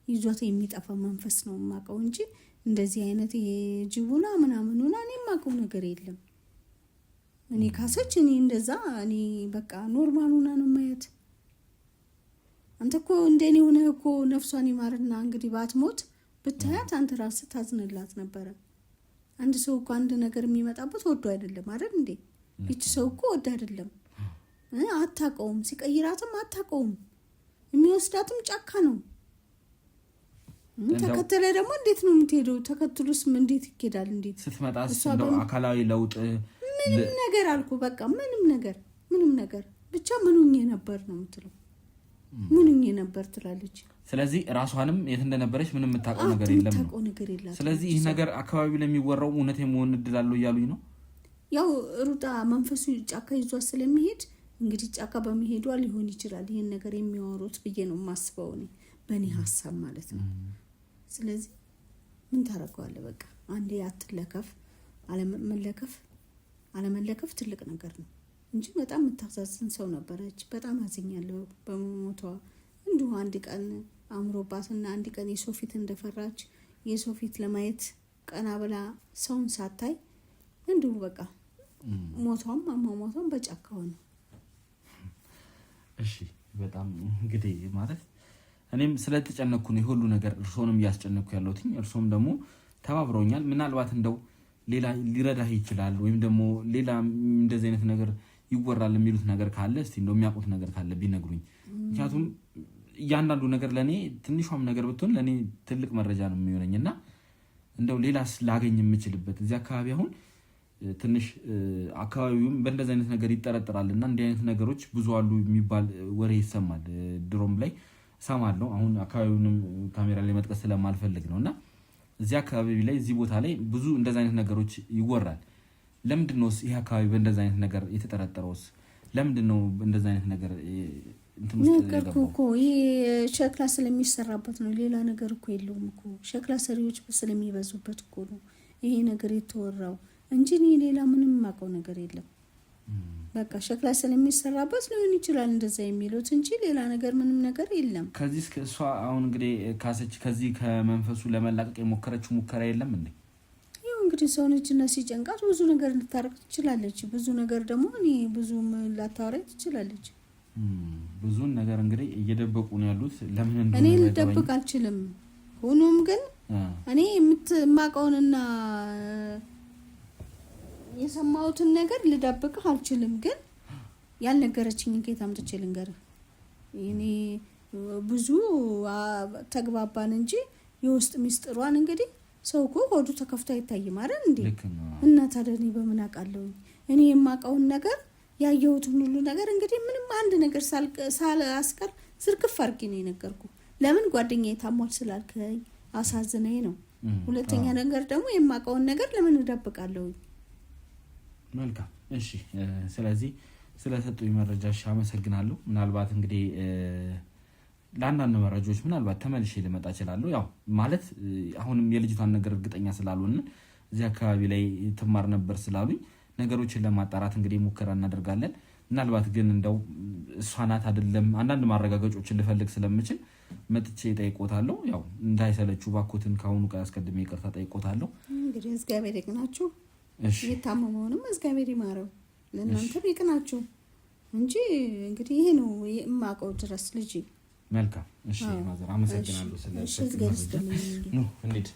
ይዟት የሚጠፋ መንፈስ ነው ማውቀው እንጂ እንደዚህ አይነት የጅቡና ምናምኑና እኔ ማውቀው ነገር የለም። እኔ ካሰች እኔ እንደዛ እኔ በቃ ኖርማል ሆና ነው ማየት። አንተ እኮ እንደኔ ሆነ እኮ ነፍሷን ይማርና እንግዲህ ባትሞት ብታያት አንተ ራስህ ታዝንላት ነበር። አንድ ሰው እኮ አንድ ነገር የሚመጣበት ወዶ አይደለም አይደል እንዴ? እቺ ሰው እኮ ወዶ አይደለም አታውቀውም። ሲቀይራትም አታውቀውም። የሚወስዳትም ጫካ ነው። ተከተለ ደግሞ እንዴት ነው የምትሄደው? ተከትሉስ እንዴት ይኬዳል? እንዴት ስትመጣስ እንደው አካላዊ ለውጥ ምንም ነገር አልኩ። በቃ ምንም ነገር ብቻ ምኑኝ ነበር ነው የምትለው። ምኑኝ ነበር ትላለች። ስለዚህ ራሷንም የት እንደነበረች ምንም የምታውቀው ነገር የለም ነው። ስለዚህ ይህ ነገር አካባቢ ለሚወራው እውነት የመሆን እድል አለው እያሉኝ ነው። ያው ሩጣ መንፈሱ ጫካ ይዟት ስለሚሄድ እንግዲህ ጫካ በመሄዷ ሊሆን ይችላል ይሄን ነገር የሚያወሩት ብዬ ነው የማስበው እኔ በእኔ ሀሳብ ማለት ነው። ስለዚህ ምን ታረጋዋለህ? በቃ አንዴ አትለከፍ። አለመለከፍ ትልቅ ነገር ነው እንጂ በጣም የምታሳዝን ሰው ነበረች። በጣም አዝኛለሁ በመሞቷ። እንዲሁ አንድ ቀን አምሮባትና አንድ ቀን የሰው ፊት እንደፈራች የሰው ፊት ለማየት ቀና ብላ ሰውን ሳታይ እንዲሁ በቃ ሞቷም አሟሟቷም በጫካ ሆነ። እሺ በጣም እንግዲህ ማለት እኔም ስለተጨነኩ ነው ሁሉ ነገር እርሶንም ያስጨነኩ ያለሁት። እርሶም ደግሞ ተባብረውኛል። ምናልባት እንደው ሌላ ሊረዳህ ይችላል ወይም ደግሞ ሌላ እንደዚህ አይነት ነገር ይወራል የሚሉት ነገር ካለ እስቲ እንደው የሚያውቁት ነገር ካለ ቢነግሩኝ። ምክንያቱም እያንዳንዱ ነገር ለኔ ትንሿም ነገር ብትሆን ለኔ ትልቅ መረጃ ነው የሚሆነኝና እንደው ሌላስ ላገኝ የምችልበት እዚህ አካባቢ አሁን ትንሽ አካባቢውም በእንደዚህ አይነት ነገር ይጠረጠራልና እንዲህ አይነት ነገሮች ብዙ አሉ የሚባል ወሬ ይሰማል። ድሮም ላይ ሰማለሁ። አሁን አካባቢውንም ካሜራ ላይ መጥቀስ ስለማልፈልግ ነውና እዚህ አካባቢ ላይ እዚህ ቦታ ላይ ብዙ እንደዚህ አይነት ነገሮች ይወራል። ለምንድነውስ ይሄ አካባቢ በእንደዚህ አይነት ነገር የተጠረጠረውስ? ለምንድነው እንደዚህ አይነት ነገር ነገርኩ እኮ ይሄ ሸክላ ስለሚሰራበት ነው። ሌላ ነገር እኮ የለውም እኮ ሸክላ ሰሪዎች ስለሚበዙበት እኮ ነው ይሄ ነገር የተወራው እንጂ ሌላ ምንም ማውቀው ነገር የለም። በቃ ሸክላ ስለሚሰራበት ሊሆን ይችላል እንደዛ የሚሉት እንጂ ሌላ ነገር ምንም ነገር የለም። ከዚህ እስከ እሷ አሁን እንግዲህ ካሰች ከዚህ ከመንፈሱ ለመላቀቅ የሞከረችው ሙከራ የለም እንዴ? ያው እንግዲህ ሰው ልጅና ሲጨንቃት ብዙ ነገር ልታረቅ ትችላለች። ብዙ ነገር ደግሞ እኔ ብዙም ላታወራ ትችላለች። ብዙን ነገር እንግዲህ እየደበቁ ነው ያሉት። ለምን እንደሆነ እኔ ልደብቅ አልችልም። ሆኖም ግን እኔ የምትማቀውንና የሰማሁትን ነገር ልደብቅህ አልችልም። ግን ያልነገረችኝ ጌታ አምጥቼ ልንገርህ። እኔ ብዙ ተግባባን እንጂ የውስጥ ሚስጥሯን እንግዲህ ሰው እኮ ሆዱ ተከፍቶ አይታይም አይደል እንዴ? እና ታዲያ እኔ በምን አውቃለሁ? እኔ የማውቀውን ነገር ያየሁትን ሁሉ ነገር እንግዲህ ምንም አንድ ነገር ሳላስቀር ዝርግፍ አድርጌ ነው የነገርኩህ። ለምን ጓደኛዬ ታሟል ስላልከኝ አሳዝነኝ ነው። ሁለተኛ ነገር ደግሞ የማውቀውን ነገር ለምን እደብቃለሁ? መልካም እሺ። ስለዚህ ስለሰጡኝ መረጃሽ አመሰግናለሁ። ምናልባት እንግዲህ ለአንዳንድ መረጃዎች ምናልባት ተመልሼ ልመጣ እችላለሁ። ያው ማለት አሁንም የልጅቷን ነገር እርግጠኛ ስላልሆነ እዚህ አካባቢ ላይ ትማር ነበር ስላሉኝ ነገሮችን ለማጣራት እንግዲህ ሙከራ እናደርጋለን። ምናልባት ግን እንደው እሷ ናት አይደለም አንዳንድ ማረጋገጫዎችን ልፈልግ ስለምችል መጥቼ ጠይቆታለሁ። ያው እንዳይሰለቹ ባኮትን ካሁኑ ጋር አስቀድሜ ይቅርታ ጠይቆታለሁ። እንግዲህ እግዚአብሔር ይቅናችሁ። እሺ የታመመውንም እግዚአብሔር ይማረው፣ ለእናንተም ይቅናችሁ እንጂ እንግዲህ ይሄ ነው የማውቀው ድረስ ልጅ። መልካም እሺ ማዘር አመሰግናለሁ። እንዴት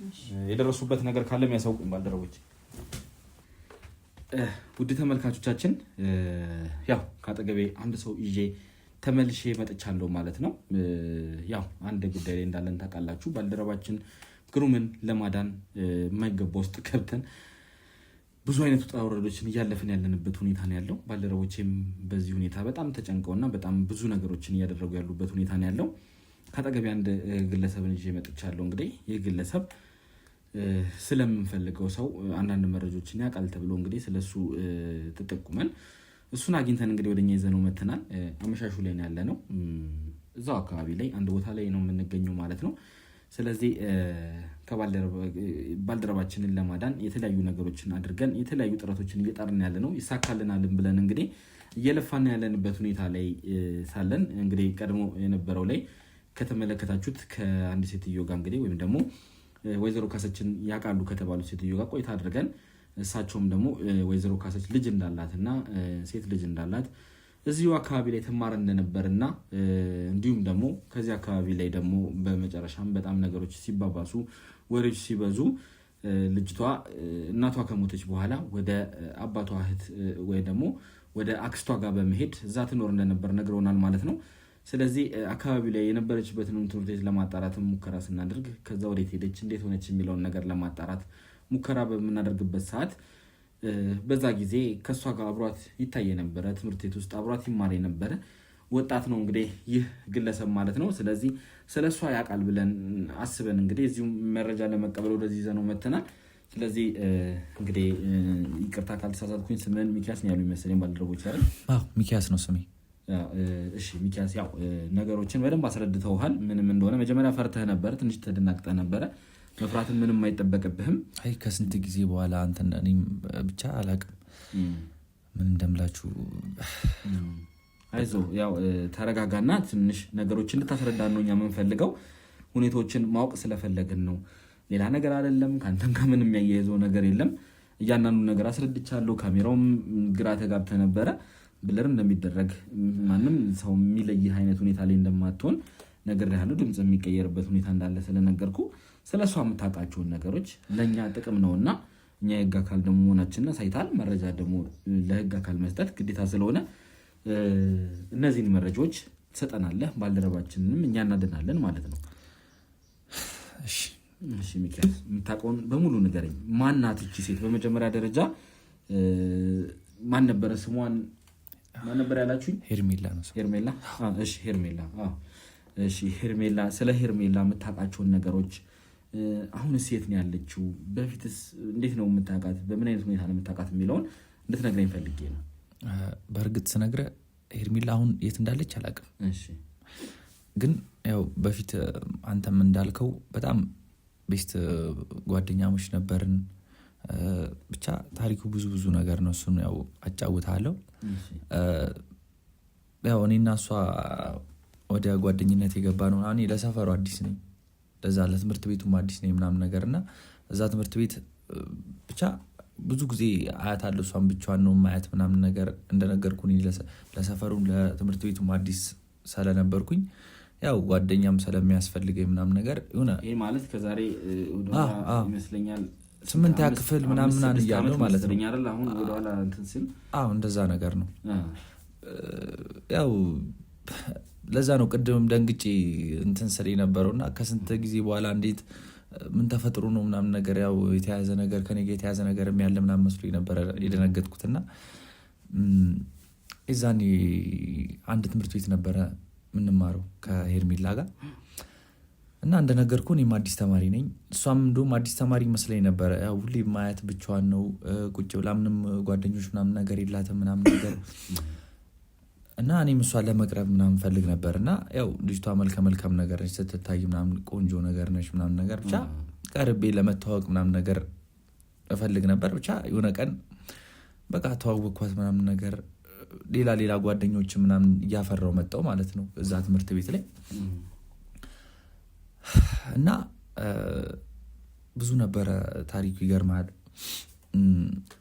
የደረሱበት ነገር ካለም ያሳውቁኝ ባልደረቦች። ውድ ተመልካቾቻችን ያው ካጠገቤ አንድ ሰው ይዤ ተመልሼ መጥቻለሁ ማለት ነው። ያው አንድ ጉዳይ ላይ እንዳለን ታውቃላችሁ። ባልደረባችን ግሩምን ለማዳን የማይገባ ውስጥ ገብተን ብዙ አይነት ውጣ ውረዶችን እያለፍን ያለንበት ሁኔታ ነው ያለው። ባልደረቦቼም በዚህ ሁኔታ በጣም ተጨንቀውና በጣም ብዙ ነገሮችን እያደረጉ ያሉበት ሁኔታ ነው ያለው። ካጠገቤ አንድ ግለሰብን ይዤ መጥቻለሁ። እንግዲህ ይህ ግለሰብ ስለምንፈልገው ሰው አንዳንድ መረጃዎችን ያውቃል ተብሎ እንግዲህ ስለሱ ተጠቁመን እሱን አግኝተን እንግዲህ ወደኛ ይዘነው መተናል። አመሻሹ ላይ ነው ያለነው። እዛው አካባቢ ላይ አንድ ቦታ ላይ ነው የምንገኘው ማለት ነው። ስለዚህ ባልደረባችንን ለማዳን የተለያዩ ነገሮችን አድርገን የተለያዩ ጥረቶችን እየጣርን ያለ ነው። ይሳካልናልን ብለን እንግዲህ እየለፋን ያለንበት ሁኔታ ላይ ሳለን እንግዲህ ቀድሞ የነበረው ላይ ከተመለከታችሁት ከአንድ ሴትዮ ጋር እንግዲህ ወይም ደግሞ ወይዘሮ ካሰችን ያውቃሉ ከተባሉ ሴትዮ ጋር ቆይታ አድርገን እሳቸውም ደግሞ ወይዘሮ ካሰች ልጅ እንዳላትና ሴት ልጅ እንዳላት እዚሁ አካባቢ ላይ ተማር እንደነበርና እንዲሁም ደግሞ ከዚህ አካባቢ ላይ ደግሞ በመጨረሻም በጣም ነገሮች ሲባባሱ ወሬዎች ሲበዙ ልጅቷ እናቷ ከሞተች በኋላ ወደ አባቷ እህት ወይ ደግሞ ወደ አክስቷ ጋር በመሄድ እዛ ትኖር እንደነበር ነግረውናል ማለት ነው። ስለዚህ አካባቢ ላይ የነበረችበትን ትምህርት ቤት ለማጣራት ሙከራ ስናደርግ ከዛ ወዴት ሄደች እንዴት ሆነች የሚለውን ነገር ለማጣራት ሙከራ በምናደርግበት ሰዓት በዛ ጊዜ ከሷ ጋር አብሯት ይታይ የነበረ ትምህርት ቤት ውስጥ አብሯት ይማር የነበረ ወጣት ነው እንግዲህ ይህ ግለሰብ ማለት ነው። ስለዚህ ስለሷ ያውቃል ብለን አስበን እንግዲህ እዚሁ መረጃ ለመቀበል ወደዚህ ይዘነው መተናል። ስለዚህ እንግዲህ ይቅርታ ካልተሳሳትኩኝ ስምን ሚኪያስ ነው ያሉ ይመስለኝ ባልደረቦች አይደል? አዎ ሚኪያስ ነው ስሜ። እሺ ሚኪያስ፣ ያው ነገሮችን በደንብ አስረድተውሃል። ምንም እንደሆነ መጀመሪያ ፈርተህ ነበር፣ ትንሽ ተደናግጠህ ነበረ። መፍራትን ምንም አይጠበቅብህም። አይ ከስንት ጊዜ በኋላ አንተን እኔም ብቻ አላውቅም ምን እንደምላችሁ። አይዞህ ያው ተረጋጋና ትንሽ ነገሮችን እንድታስረዳን ነው እኛ የምንፈልገው። ሁኔታዎችን ማወቅ ስለፈለግን ነው፣ ሌላ ነገር አይደለም። ከአንተም ጋር ምንም የሚያያይዘው ነገር የለም። እያንዳንዱ ነገር አስረድቻለሁ። ካሜራውም ግራ ተጋብተህ ነበረ። ብለር እንደሚደረግ ማንም ሰው የሚለይህ አይነት ሁኔታ ላይ እንደማትሆን ነግሬሃለሁ። ድምፅ የሚቀየርበት ሁኔታ እንዳለ ስለነገርኩ ስለሷ የምታውቃቸውን ነገሮች ለእኛ ጥቅም ነውና እኛ የህግ አካል ደግሞ መሆናችንና ሳይታል መረጃ ደግሞ ለህግ አካል መስጠት ግዴታ ስለሆነ እነዚህን መረጃዎች ትሰጠናለህ። ባልደረባችንንም እኛ እናድናለን ማለት ነው። እሺ ሚኪያስ፣ የምታውቀውን በሙሉ ንገረኝ። ማናት እቺ ሴት? በመጀመሪያ ደረጃ ማን ነበረ ስሟን? ማን ነበር ያላችሁኝ? ሄርሜላ ነው። ሄርሜላ። እሺ ሄርሜላ። እሺ ሄርሜላ፣ ስለ ሄርሜላ የምታውቃቸውን ነገሮች አሁንስ የት ነው ያለችው? በፊትስ እንዴት ነው የምታውቃት? በምን አይነት ሁኔታ ነው የምታውቃት የሚለውን እንድትነግረኝ ፈልጌ ነው። በእርግጥ ስነግረህ ሄርሜላ አሁን የት እንዳለች አላውቅም። እሺ ግን ያው በፊት አንተም እንዳልከው በጣም ቤስት ጓደኛሞች ነበርን። ብቻ ታሪኩ ብዙ ነገር ነው። እሱን ያው አጫውታለሁ። ያው እኔና እሷ ወደ ጓደኝነት የገባ ነው። እኔ ለሰፈሩ አዲስ ነኝ፣ ለዛ ለትምህርት ቤቱም አዲስ ነኝ ምናምን ነገር እና እዛ ትምህርት ቤት ብቻ ብዙ ጊዜ አያታለሁ። እሷን ብቻዋን ነው ማያት ምናምን ነገር እንደነገርኩ ለሰፈሩም ለትምህርት ቤቱም አዲስ ስለነበርኩኝ ያው ጓደኛም ስለሚያስፈልገኝ ምናምን ነገር ሆነ። ይሄ ማለት ከዛሬ ይመስለኛል 8ኛ ክፍል ምናምን እያለሁ ማለት ነው። አሁን ወደ ኋላ እንትን ሲል እንደዛ ነገር ነው። ያው ለዛ ነው ቅድምም ደንግጬ እንትን ስለ ነበረውና ከስንት ጊዜ በኋላ እንዴት ምን ተፈጥሮ ነው ምናምን ነገር ያው የተያዘ ነገር ከኔ ጋር የተያዘ ነገር ያለ ምናምን መስሎኝ ነበር የደነገጥኩትና እዛኔ አንድ ትምህርት ቤት ነበረ ምንማረው ከሄርሜላ ጋር እና እንደነገርኩህ እኔም አዲስ ተማሪ ነኝ። እሷም እንደውም አዲስ ተማሪ መስለኝ ነበረ። ያው ሁሌ ማያት ብቻዋን ነው ቁጭ ብላ ምንም ጓደኞች ምናምን ነገር የላትም ምናምን ነገር እና እኔም እሷን ለመቅረብ ምናምን ፈልግ ነበር እና ያው ልጅቷ መልካም ነገር ነች፣ ስትታይ ምናምን ቆንጆ ነገር ነች ምናምን ነገር ብቻ ቀርቤ ለመተዋወቅ ምናምን ነገር እፈልግ ነበር። ብቻ የሆነ ቀን በቃ ተዋወቅኳት ምናምን ነገር ሌላ ጓደኞች ምናምን እያፈራው መጣው ማለት ነው እዛ ትምህርት ቤት ላይ እና ብዙ ነበረ ታሪኩ። ይገርማል።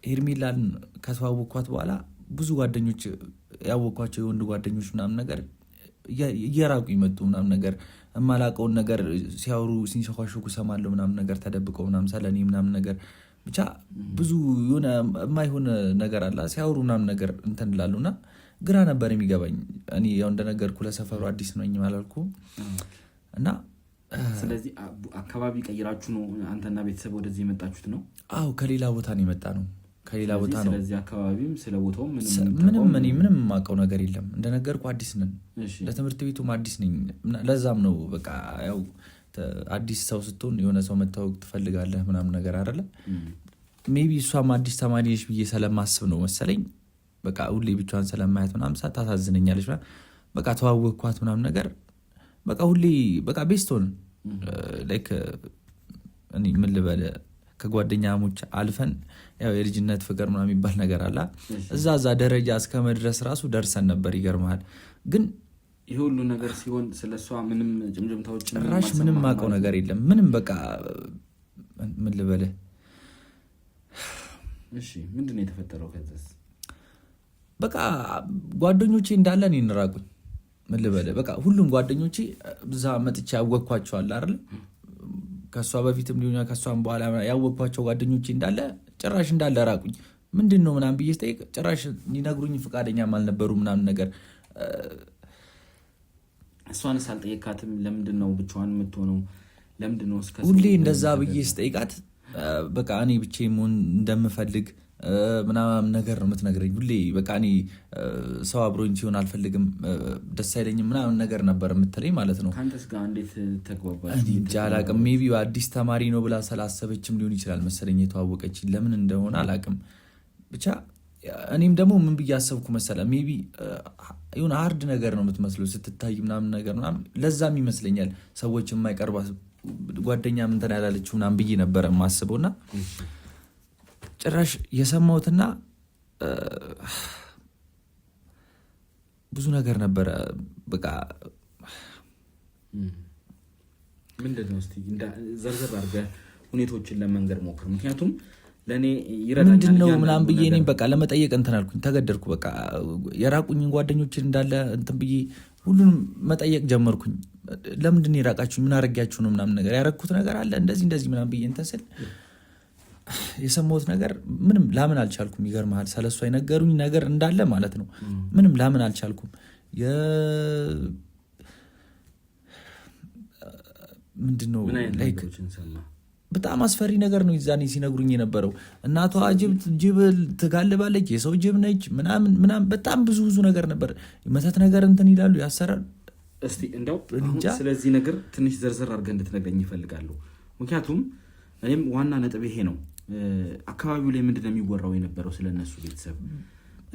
ሄርሜላን ከተዋወቅኳት በኋላ ብዙ ጓደኞች ያወቅኳቸው የወንድ ጓደኞች ምናምን ነገር እየራቁ ይመጡ ምናምን ነገር የማላውቀውን ነገር ሲያወሩ ሲንሸኳሸኩ ሰማለሁ ምናምን ነገር ተደብቀው ምናምን ሰለኔ ምናምን ነገር ብቻ ብዙ የሆነ የማይሆን ነገር አለ ሲያወሩ ምናምን ነገር እንትን እላለሁና ግራ ነበር የሚገባኝ። እኔ ያው እንደነገርኩ ለሰፈሩ አዲስ ነኝ አላልኩም እና ስለዚህ አካባቢ ቀይራችሁ ነው አንተና ቤተሰብ ወደዚህ የመጣችሁት ነው? አዎ ከሌላ ቦታ ነው የመጣ ነው። ከሌላ ቦታ ነው። ስለዚህ አካባቢም ስለ ቦታው ምንም የማውቀው ነገር የለም። እንደነገርኩ አዲስ ነን። ለትምህርት ቤቱም አዲስ ነኝ። ለዛም ነው በቃ ያው አዲስ ሰው ስትሆን የሆነ ሰው መታወቅ ትፈልጋለህ ምናምን ነገር አይደለ? ሜቢ እሷም አዲስ ተማሪ ነች ብዬ ስለማስብ ነው መሰለኝ በቃ ሁሌ ብቻዋን ስለማያት ምናምን ታሳዝነኛለች። በቃ ተዋወቅኳት ምናምን ነገር በቃ ሁሌ በቃ ቤስቶን ላይክ እኔ ምን ልበል ከጓደኛሞች አልፈን ያው የልጅነት ፍቅር ምናምን የሚባል ነገር አለ። እዛ ደረጃ እስከ መድረስ ራሱ ደርሰን ነበር። ይገርማል። ግን ይሄ ሁሉ ነገር ሲሆን ስለሷ ምንም ጭምጭምታዎች ራሽ ምንም ማቀው ነገር የለም። ምንም በቃ ምን ልበል እሺ ምንድነው የተፈጠረው? ከዛስ በቃ ጓደኞቼ እንዳለ እኔ እንራቁኝ ምን ልበል በቃ ሁሉም ጓደኞቼ እዛ መጥቼ ያወቅኳቸዋል አይደል? ከሷ በፊትም ሊሆን ከሷም በኋላ ያወቅኳቸው ጓደኞቼ እንዳለ ጭራሽ እንዳለ ራቁኝ። ምንድነው ምናምን ብዬ ስጠይቅ ጭራሽ ሊነግሩኝ ፍቃደኛም አልነበሩ ምናምን ነገር። እሷንስ አልጠየካትም? ለምንድነው ብቻዋን የምትሆነው? ለምንድነው እስከ ሁሌ እንደዛ ብዬ ስጠይቃት በቃ እኔ ብቻዬን መሆን እንደምፈልግ ምናምን ነገር ነው የምትነግረኝ ሁሌ። በቃ እኔ ሰው አብሮኝ ሲሆን አልፈልግም፣ ደስ አይለኝም ምናምን ነገር ነበር የምትለኝ ማለት ነው። ካንተስ ጋር እንዴት ተግባባችሁ? እንጃ አላቅም። ሜቢ አዲስ ተማሪ ነው ብላ ስላሰበችም ሊሆን ይችላል መሰለኝ የተዋወቀች። ለምን እንደሆነ አላቅም። ብቻ እኔም ደግሞ ምን ብዬ አሰብኩ መሰለ ሜቢ የሆነ ሃርድ ነገር ነው የምትመስለው ስትታይ ምናምን ነገር ምናምን። ለዛም ይመስለኛል ሰዎች የማይቀርባ ጓደኛ ምንተን ያላለችው ምናምን ብዬ ነበረ የማስበውና ጭራሽ የሰማሁትና ብዙ ነገር ነበረ። በቃ ምንድነው እስቲ ዘርዘር አድርገህ ሁኔታዎችን ለመንገር ሞክር። ምክንያቱም ለኔ ይረዳኛል ምንድነው ምናምን ብዬ እኔም በቃ ለመጠየቅ እንትን አልኩኝ፣ ተገደድኩ። በቃ የራቁኝን ጓደኞችን እንዳለ እንትን ብዬ ሁሉንም መጠየቅ ጀመርኩኝ። ለምንድን ነው የራቃችሁ? ምን አረጋችሁ ነው ምናምን ነገር ያረኩት ነገር አለ እንደዚህ ምናምን ብዬ እንትን ስል የሰማሁት ነገር ምንም ላምን አልቻልኩም። ይገርምሃል፣ ስለሷ የነገሩኝ ነገር እንዳለ ማለት ነው ምንም ላምን አልቻልኩም። ምንድነው ላይክ በጣም አስፈሪ ነገር ነው ይዛኔ ሲነግሩኝ የነበረው። እናቷ ጅብ ትጋልባለች፣ የሰው ጅብ ነች ምናምን በጣም ብዙ ነገር ነበር። መተት ነገር እንትን ይላሉ ያሰራል። እስቲ እንደው ስለዚህ ነገር ትንሽ ዘርዘር አድርገህ እንድትነግረኝ ይፈልጋሉ። ምክንያቱም እኔም ዋና ነጥብ ይሄ ነው። አካባቢው ላይ ምንድነው የሚወራው የነበረው ስለነሱ ቤተሰብ?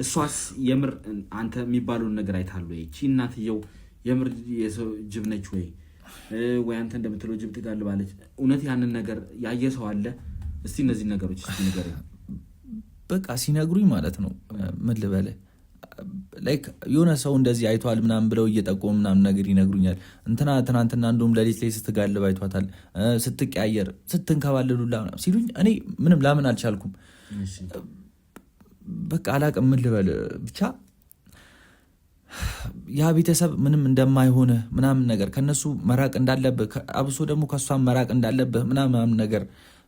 እሷስ የምር አንተ የሚባለውን ነገር አይታሉ ወይ? እቺ እናትየው የምር የሰው ጅብ ነች ወይ አንተ እንደምትለው ጅብ ትጋልባለች? እውነት ያንን ነገር ያየ ሰው አለ? እስቲ እነዚህ ነገሮች እስቲ ንገረኝ። በቃ ሲነግሩኝ ማለት ነው ምን ልበለ ላይክ የሆነ ሰው እንደዚህ አይቷል ምናምን ብለው እየጠቆሙ ምናምን ነገር ይነግሩኛል። ትናንትና እንደውም ለሊት ላይ ስትጋልብ አይቷታል፣ ስትቀያየር፣ ስትንከባለሉላ ሲሉኝ እኔ ምንም ላምን አልቻልኩም። በቃ አላቅም ምን ልበል ብቻ ያ ቤተሰብ ምንም እንደማይሆነ ምናምን ነገር ከነሱ መራቅ እንዳለብህ አብሶ ደግሞ ከሷም መራቅ እንዳለብህ ምናምን ነገር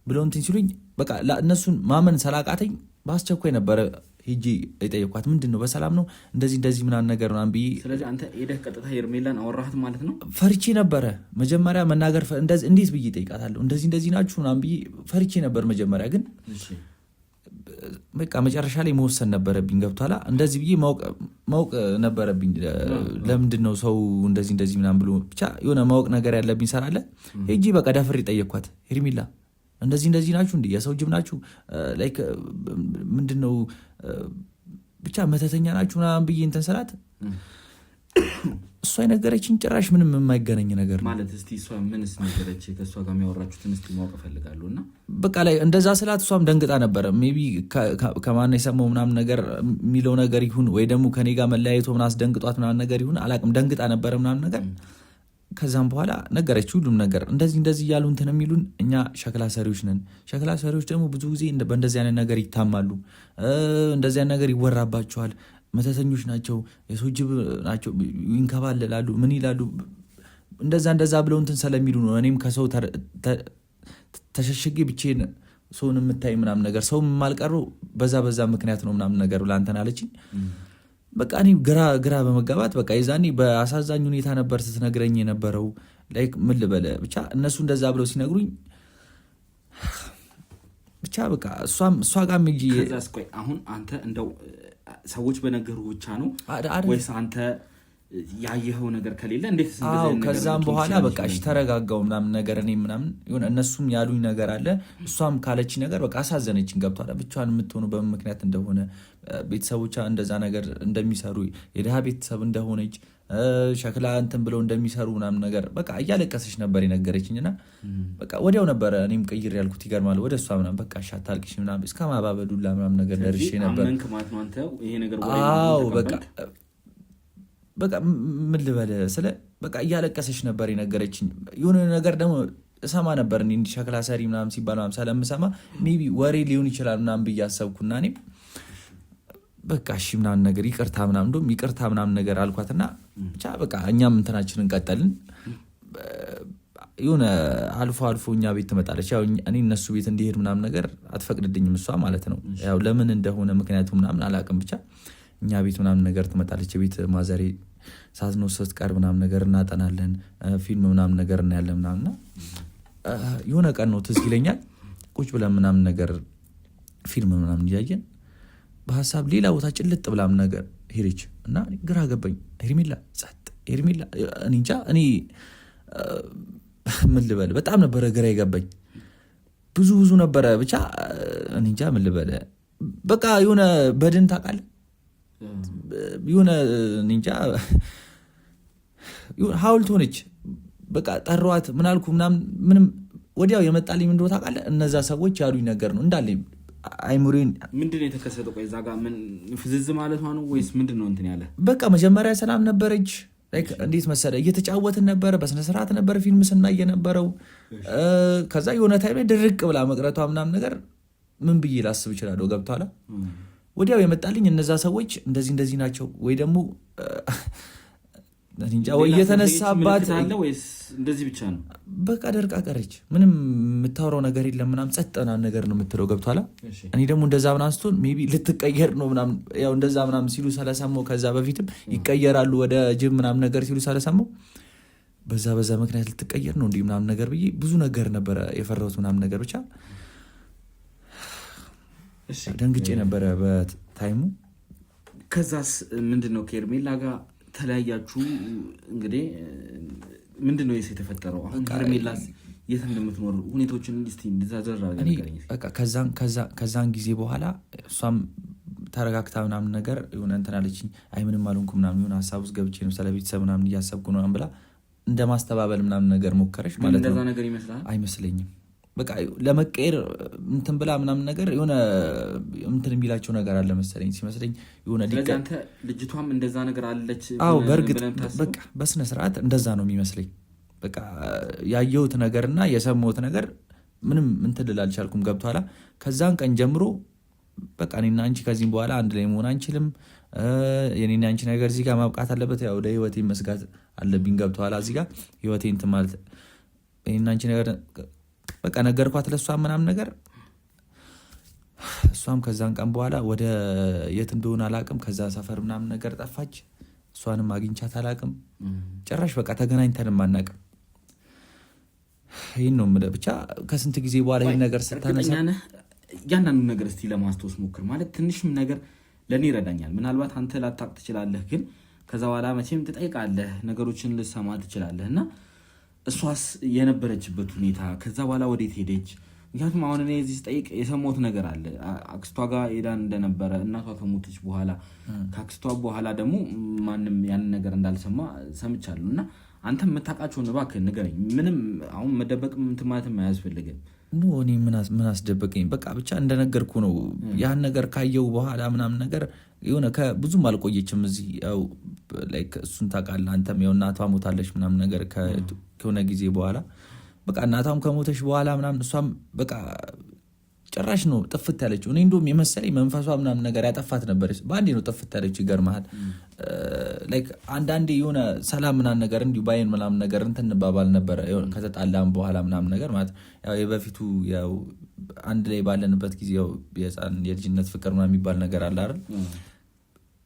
ብለው እንትን ሲሉኝ በቃ እነሱን ማመን ሰላቃተኝ በአስቸኳይ ነበረ ሄጂ የጠየኳት። ምንድነው በሰላም ነው እንደዚህ ምናምን ነገር ምናምን ብዬ። ስለዚህ አንተ ሄደህ ቀጥታ ሄርሜላን አወራሃት ማለት ነው? ፈርቼ ነበረ መጀመሪያ መናገር እንዴት ብዬ ጠይቃታለሁ እንደዚህ ናችሁ ምናምን ብዬ ፈርቼ ነበር መጀመሪያ። ግን በቃ መጨረሻ ላይ መወሰን ነበረብኝ። ገብቷላ እንደዚህ ብዬ ማወቅ ነበረብኝ። ለምንድን ነው ሰው እንደዚህ ምናምን ብሎ ብቻ የሆነ ማወቅ ነገር ያለብኝ ሰራለ ሄጂ በቃ ዳፍሬ ጠየቅኳት። ሄርሜላ እንደዚህ ናችሁ እንዴ? የሰው ጅብ ናችሁ? ላይክ ምንድነው ብቻ መተተኛ ናችሁ ምናምን ብዬ እንትን ስላት እሷ የነገረችኝ ጭራሽ ምንም የማይገናኝ ነገር ማለት እስቲ እሷ ምንስ ነገረች? ከእሷ ጋር የሚያወራችሁትን እስቲ ማወቅ እፈልጋለሁ። እና በቃ ላይ እንደዛ ስላት እሷም ደንግጣ ነበረ። ሜቢ ከማን የሰማው ምናምን ነገር የሚለው ነገር ይሁን ወይ ደግሞ ከኔ ጋር መለያየቶ ምናምን አስደንግጧት ምናምን ነገር ይሁን አላውቅም። ደንግጣ ነበረ ምናምን ነገር። ከዛም በኋላ ነገረች ሁሉም ነገር። እንደዚህ እያሉ እንትን የሚሉን እኛ ሸክላ ሰሪዎች ነን። ሸክላ ሰሪዎች ደግሞ ብዙ ጊዜ በእንደዚህ አይነት ነገር ይታማሉ። እንደዚህ አይነት ነገር ይወራባቸዋል። መተተኞች ናቸው፣ የሰው ጅብ ናቸው፣ ይንከባለላሉ፣ ምን ይላሉ። እንደዛ ብለው እንትን ስለሚሉ ነው። እኔም ከሰው ተሸሽጌ ብቻዬን ሰውን የምታይ ምናምን ነገር ሰው የማልቀረው በዛ ምክንያት ነው ምናምን ነገር ብላ እንትን አለችኝ። በቃ እኔ ግራ በመጋባት በቃ የዛኔ በአሳዛኝ ሁኔታ ነበር ስትነግረኝ የነበረው። ላይክ ምን ልበለ ብቻ እነሱ እንደዛ ብለው ሲነግሩኝ ብቻ በቃ እሷ ጋር ምጂ ከዛስ ቆይ አሁን አንተ እንደው ሰዎች በነገሩ ብቻ ነው ወይስ አንተ ያየኸው ነገር ከሌለ እንዴት እንደዚህ ነገር? ከዛም በኋላ በቃ እሺ ተረጋጋው ምናምን ነገር እኔ ምናምን ይሁን እነሱም ያሉኝ ነገር አለ። እሷም ካለች ነገር በቃ አሳዘነችኝ። ገብቷል ብቻዋን የምትሆነው በምን ምክንያት እንደሆነ ቤተሰቦቿ እንደዛ ነገር እንደሚሰሩ የድሃ ቤተሰብ እንደሆነች ሸክላ እንትን ብለው እንደሚሰሩ ምናምን ነገር በቃ እያለቀሰች ነበር የነገረችኝና በቃ ወዲያው ነበረ እኔም ቀይር ያልኩት። ይገርማል ወደ እሷ ምናምን በቃ ሻታልቅሽ ምናምን እስከ ማባበዱላ ምናምን ነገር ደርሼ ነበር። አመንክ ማለት ነው አንተ ይሄ ነገር ወዲያው በቃ ምን ልበለ ስለ በቃ እያለቀሰች ነበር የነገረችኝ። የሆነ ነገር ደግሞ እሰማ ነበር እንዲህ ሸክላ ሰሪ ምናምን ሲባል ምናምን ስለምሰማ ሜቢ ወሬ ሊሆን ይችላል ምናምን ብዬ አሰብኩና እኔም በቃ እሺ ምናምን ነገር ይቅርታ ምናምን እንደውም ይቅርታ ምናምን ነገር አልኳትና ብቻ በቃ እኛም እንትናችንን ቀጠልን። የሆነ አልፎ እኛ ቤት ትመጣለች። ያው እኔ እነሱ ቤት እንዲሄድ ምናምን ነገር አትፈቅድልኝም እሷ ማለት ነው። ያው ለምን እንደሆነ ምክንያቱ ምናምን አላውቅም። ብቻ እኛ ቤት ምናምን ነገር ትመጣለች። ቤት ማዘሬ ሳትኖር ስትቀር ምናምን ነገር እናጠናለን፣ ፊልም ምናምን ነገር እናያለን ምናምንና የሆነ ቀን ነው ትዝ ይለኛል ቁጭ ብለን ምናምን ነገር ፊልም ምናምን እያየን በሀሳብ ሌላ ቦታ ጭልጥ ብላም ነገር ሄደች እና ግራ ገባኝ። ሄርሜላ ጸጥ ሄርሜላ እኔ እንጃ እኔ ምን ልበል በጣም ነበረ ግራ የገባኝ። ብዙ ነበረ ብቻ እኔ እንጃ ምን ልበል በቃ የሆነ በድን ታውቃለህ የሆነ እኔ እንጃ ሐውልት ሆነች። በቃ ጠሯት ምን አልኩ ምንም ወዲያው የመጣልኝ ምንድነው ታውቃለህ እነዛ ሰዎች ያሉኝ ነገር ነው እንዳለ አይሙሪን ምንድነው የተከሰተው? ቆይ እዛ ጋር ምን ፍዝዝ ማለት ነው ወይስ ምንድነው እንትን ያለ? በቃ መጀመሪያ ሰላም ነበረች። ላይክ እንዴት መሰለህ እየተጫወትን ነበር፣ በስነ ስርዓት ነበር ፊልም ስናይ የነበረው። ከዛ የሆነ ታይም ላይ ድርቅ ብላ መቅረቷ ምናምን ነገር ምን ብዬ ላስብ እችላለሁ። ገብቷል። ወዲያው የመጣልኝ እነዛ ሰዎች እንደዚህ ናቸው ወይ ደግሞ እንጃ ወይ የተነሳባት አለ ወይስ እንደዚህ ብቻ ነው? በቃ ደርቃ ቀረች። ምንም የምታወራው ነገር የለም ምናምን ጸጥና ነገር ነው የምትለው። ገብቷል። እኔ ደግሞ እንደዛ ምናምን ስትሆን ሜቢ ልትቀየር ነው ምናምን ያው እንደዛ ምናምን ሲሉ ስለሰማሁ ከዛ በፊትም ይቀየራሉ ወደ ጅብ ምናምን ነገር ሲሉ ስለሰማሁ በዛ ምክንያት ልትቀየር ነው እንዲህ ምናምን ነገር ብዬ ብዙ ነገር ነበረ የፈራሁት ምናምን ነገር ብቻ ደንግጬ ነበረ በታይሙ። ከዛስ ምንድነው ከሄርሜላ ጋር ተለያያችሁ? እንግዲህ ምንድነው የስ የተፈጠረው? አሁን ሄርሜላስ የት እንደምትኖር ሁኔታዎችን እስቲ እንድዛዘር አድርገኝ። በቃ ከዛን ጊዜ በኋላ እሷም ተረጋግታ ምናምን ነገር የሆነ እንትን አለችኝ። አይ ምንም አልሆንኩም ምናምን የሆነ ሀሳብ ውስጥ ገብቼ ነው ስለ ቤተሰብ ምናምን እያሰብኩ ነው ብላ እንደ ማስተባበል ምናምን ነገር ሞከረች ማለት ነው። እንደዛ ነገር ይመስላል? አይመስለኝም። በቃ ለመቀየር እንትን ብላ ምናምን ነገር የሆነ እንትን የሚላቸው ነገር አለ መሰለኝ ሲመስለኝ የሆነ ስለዚህ አንተ ልጅቷም እንደዛ ነገር አለች? አዎ በእርግጥ በቃ በስነ ስርዓት እንደዛ ነው የሚመስለኝ። በቃ ያየሁት ነገርና የሰማሁት ነገር ምንም እንትን ልል አልቻልኩም። ገብቷላ። ከዛን ቀን ጀምሮ በቃ እኔና አንቺ ከዚህም በኋላ አንድ ላይ መሆን አንችልም፣ የኔና አንቺ ነገር እዚህ ጋር ማብቃት አለበት፣ ያው ለህይወቴ መስጋት አለብኝ። ገብቷላ። እዚህ ጋር ህይወቴ እንትን ማለት የኔና አንቺ ነገር በቃ ነገርኳት ለሷ ምናምን ነገር። እሷም ከዛን ቀን በኋላ ወደ የት እንደሆነ አላቅም ከዛ ሰፈር ምናምን ነገር ጠፋች። እሷንም አግኝቻት አላቅም ጭራሽ። በቃ ተገናኝተንም አናቅም። ይህን ነው የምልህ። ብቻ ከስንት ጊዜ በኋላ ይህን ነገር ስታነሳ ያንኑ ነገር እስቲ ለማስተዋወስ ሞክር። ማለት ትንሽም ነገር ለኔ ይረዳኛል። ምናልባት አንተ ላታቅ ትችላለህ፣ ግን ከዛ በኋላ መቼም ትጠይቃለህ፣ ነገሮችን ልሰማ ትችላለህና እሷስ የነበረችበት ሁኔታ ከዛ በኋላ ወዴት ሄደች? ምክንያቱም አሁን እኔ እዚህ ስጠይቅ የሰማሁት ነገር አለ። አክስቷ ጋር ሄዳን እንደነበረ እናቷ ከሞተች በኋላ ከአክስቷ በኋላ ደግሞ ማንም ያንን ነገር እንዳልሰማ ሰምቻለሁ። እና አንተ የምታውቃቸውን እባክህ ንገረኝ። ምንም አሁን መደበቅ እንትን ማለትም አያስፈልግም። እኔ ምን አስደበቀኝ? በቃ ብቻ እንደነገርኩ ነው። ያን ነገር ካየው በኋላ ምናምን ነገር የሆነ ብዙም አልቆየችም እዚህ። ያው ላይክ እሱን ታውቃለህ አንተም፣ ያው እናቷ ሞታለች ምናምን ነገር ከሆነ ጊዜ በኋላ በቃ እናቷም ከሞተች በኋላ ምናምን እሷም በቃ ጭራሽ ነው ጥፍት ያለችው። እኔ እንደውም የመሰለኝ መንፈሷ ምናምን ነገር ያጠፋት ነበረች። በአንዴ ነው ጥፍት ያለችው። ይገርምሃል። ላይክ አንዳንዴ የሆነ ሰላም ምናምን ነገር እንዲሁ ባይን ምናምን ነገር እንትን እንባባል ነበረ ከተጣላም በኋላ ምናምን ነገር ማለት ያው የበፊቱ ያው አንድ ላይ ባለንበት ጊዜ ያው የልጅነት ፍቅር ምናምን የሚባል ነገር አለ አይደል?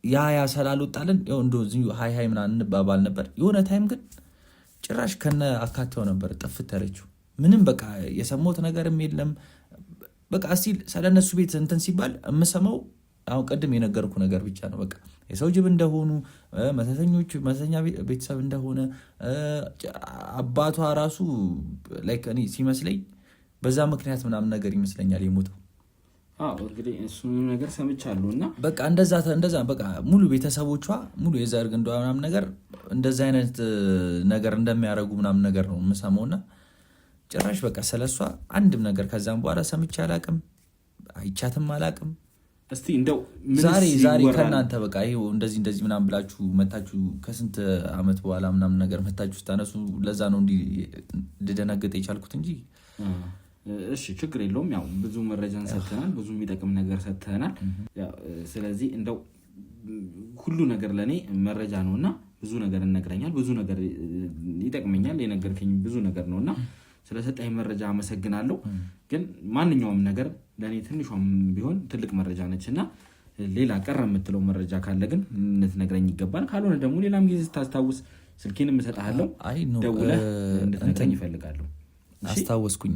ያ ስላልወጣልን ያው እንደዚህ ሃይ ምናምን እንባባል ነበር። የሆነ ታይም ግን ጭራሽ ከነ አካቴው ነበር ጥፍት ያለችው። ምንም በቃ የሰማሁት ነገርም የለም። በቃ እስቲ ስለነሱ ቤት እንትን ሲባል የምሰማው አሁን ቅድም የነገርኩ ነገር ብቻ ነው። በቃ የሰው ጅብ እንደሆኑ መተተኛ ቤተሰብ እንደሆነ አባቷ ራሱ ላይክ እኔ ሲመስለኝ በዛ ምክንያት ምናምን ነገር ይመስለኛል የሞተው። እንግዲህ እሱን ነገር ሰምቻለሁ። እና በቃ እንደዛ በቃ ሙሉ ቤተሰቦቿ ሙሉ የዘር ግንዷ ምናምን ነገር እንደዛ አይነት ነገር እንደሚያደርጉ ምናምን ነገር ነው የምሰማውና ጭራሽ በቃ ስለሷ አንድም ነገር ከዛም በኋላ ሰምቼ አላቅም፣ አይቻትም አላቅም። እስቲ እንደው ዛሬ ከእናንተ በቃ ይሄው እንደዚህ ምናምን ብላችሁ መታችሁ ከስንት ዓመት በኋላ ምናምን ነገር መታችሁ ስታነሱ ለዛ ነው እንዲደነግጥ የቻልኩት እንጂ እሺ ችግር የለውም። ያው ብዙ መረጃን ሰጥተናል፣ ብዙ የሚጠቅም ነገር ሰጥተናል። ስለዚህ እንደው ሁሉ ነገር ለኔ መረጃ ነውና ብዙ ነገር እነግረኛል፣ ብዙ ነገር ይጠቅመኛል። የነገርከኝ ብዙ ነገር ነውና ስለሰጠኝ መረጃ አመሰግናለሁ። ግን ማንኛውም ነገር ለኔ ትንሿም ቢሆን ትልቅ መረጃ ነችና ሌላ ቀረ የምትለው መረጃ ካለ ግን ልትነግረኝ ይገባል። ካልሆነ ደግሞ ሌላም ጊዜ ስታስታውስ ስልኬንም እሰጥሃለሁ፣ ደውለህ እንድትነግረኝ ይፈልጋለሁ። አስታወስኩኝ።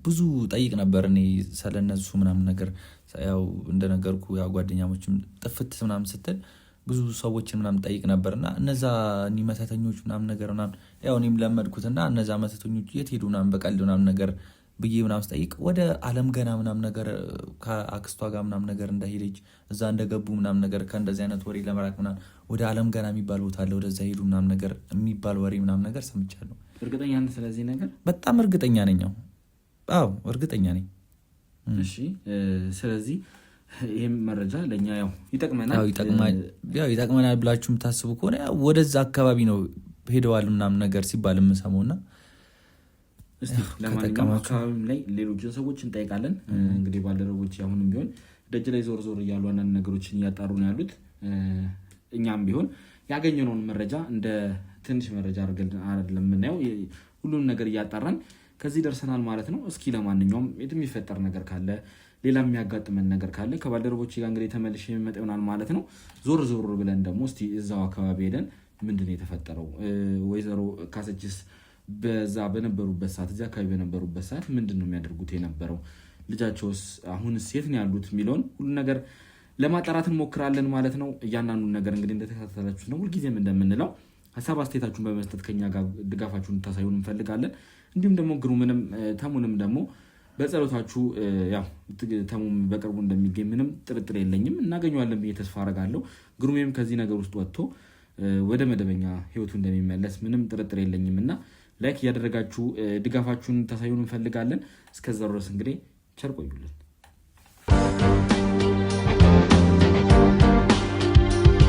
ብዙ ጠይቅ ነበር እኔ ስለነሱ ምናምን ነገር። ያው እንደነገርኩ ያው ጓደኛሞችም ጥፍት ምናምን ስትል ብዙ ሰዎችን ምናምን ጠይቅ ነበርና እነዛ መተተኞች ምናምን ነገር ምናምን ያው እኔም ለመድኩትና እነዛ መተተኞች የት ሄዱ ምናምን በቀልድ ምናምን ነገር ብዬ ምናምን ስጠይቅ ወደ አለም ገና ምናምን ነገር ከአክስቷ ጋር ምናምን ነገር እንደሄደች እዛ እንደገቡ ምናምን ነገር ከእንደዚህ አይነት ወሬ ለመራቅ ምናምን ወደ አለም ገና የሚባል ቦታ አለ ወደዛ ሄዱ ምናምን ነገር የሚባል ወሬ ምናምን ነገር ሰምቻለሁ። እርግጠኛ ነህ ስለዚህ ነገር? በጣም እርግጠኛ ነኝ። አዎ እርግጠኛ ነኝ። እሺ ስለዚህ ይሄም መረጃ ለኛ ያው ይጠቅመናል ብላችሁ የምታስቡ ከሆነ ወደዛ አካባቢ ነው ሄደዋል ምናምን ነገር ሲባል የምሰማውና እስቲ ለማንኛውም አካባቢም ላይ ሌሎችን ሰዎች እንጠይቃለን። እንግዲህ ባልደረቦች አሁንም ቢሆን ደጅ ላይ ዞር እያሉ አንዳንድ ነገሮችን እያጣሩ ነው ያሉት። እኛም ቢሆን ያገኘነውን መረጃ እንደ ትንሽ መረጃ አድርገን አይደለም የምናየው፣ ሁሉንም ነገር እያጣራን ከዚህ ደርሰናል ማለት ነው። እስኪ ለማንኛውም የሚፈጠር ነገር ካለ ሌላ የሚያጋጥመን ነገር ካለ ከባልደረቦች ጋር እንግዲህ ተመልሼ የሚመጣ ይሆናል ማለት ነው። ዞር ብለን ደግሞ እስቲ እዛው አካባቢ ሄደን ምንድነው የተፈጠረው፣ ወይዘሮ ካሰችስ በዛ በነበሩበት ሰዓት እዚያ አካባቢ በነበሩበት ሰዓት ምንድነው የሚያደርጉት የነበረው፣ ልጃቸውስ አሁንስ የት ነው ያሉት የሚለውን ሁሉ ነገር ለማጣራት እንሞክራለን ማለት ነው። እያንዳንዱ ነገር እንግዲህ እንደተከታተላችሁት ነው ሁልጊዜም እንደምንለው ሀሳብ አስተያየታችሁን በመስጠት ከኛ ጋር ድጋፋችሁን ታሳዩን እንፈልጋለን። እንዲሁም ደግሞ ግሩምንም ተሙንም ደግሞ በጸሎታችሁ ያው ተሙም በቅርቡ እንደሚገኝ ምንም ጥርጥር የለኝም፣ እናገኘዋለን ብዬ ተስፋ አደርጋለሁ። ግሩሜም ከዚህ ነገር ውስጥ ወጥቶ ወደ መደበኛ ህይወቱ እንደሚመለስ ምንም ጥርጥር የለኝም እና ላይክ እያደረጋችሁ ድጋፋችሁን ታሳዩን እንፈልጋለን። እስከዛ ድረስ እንግዲህ ቸር ቆዩልን።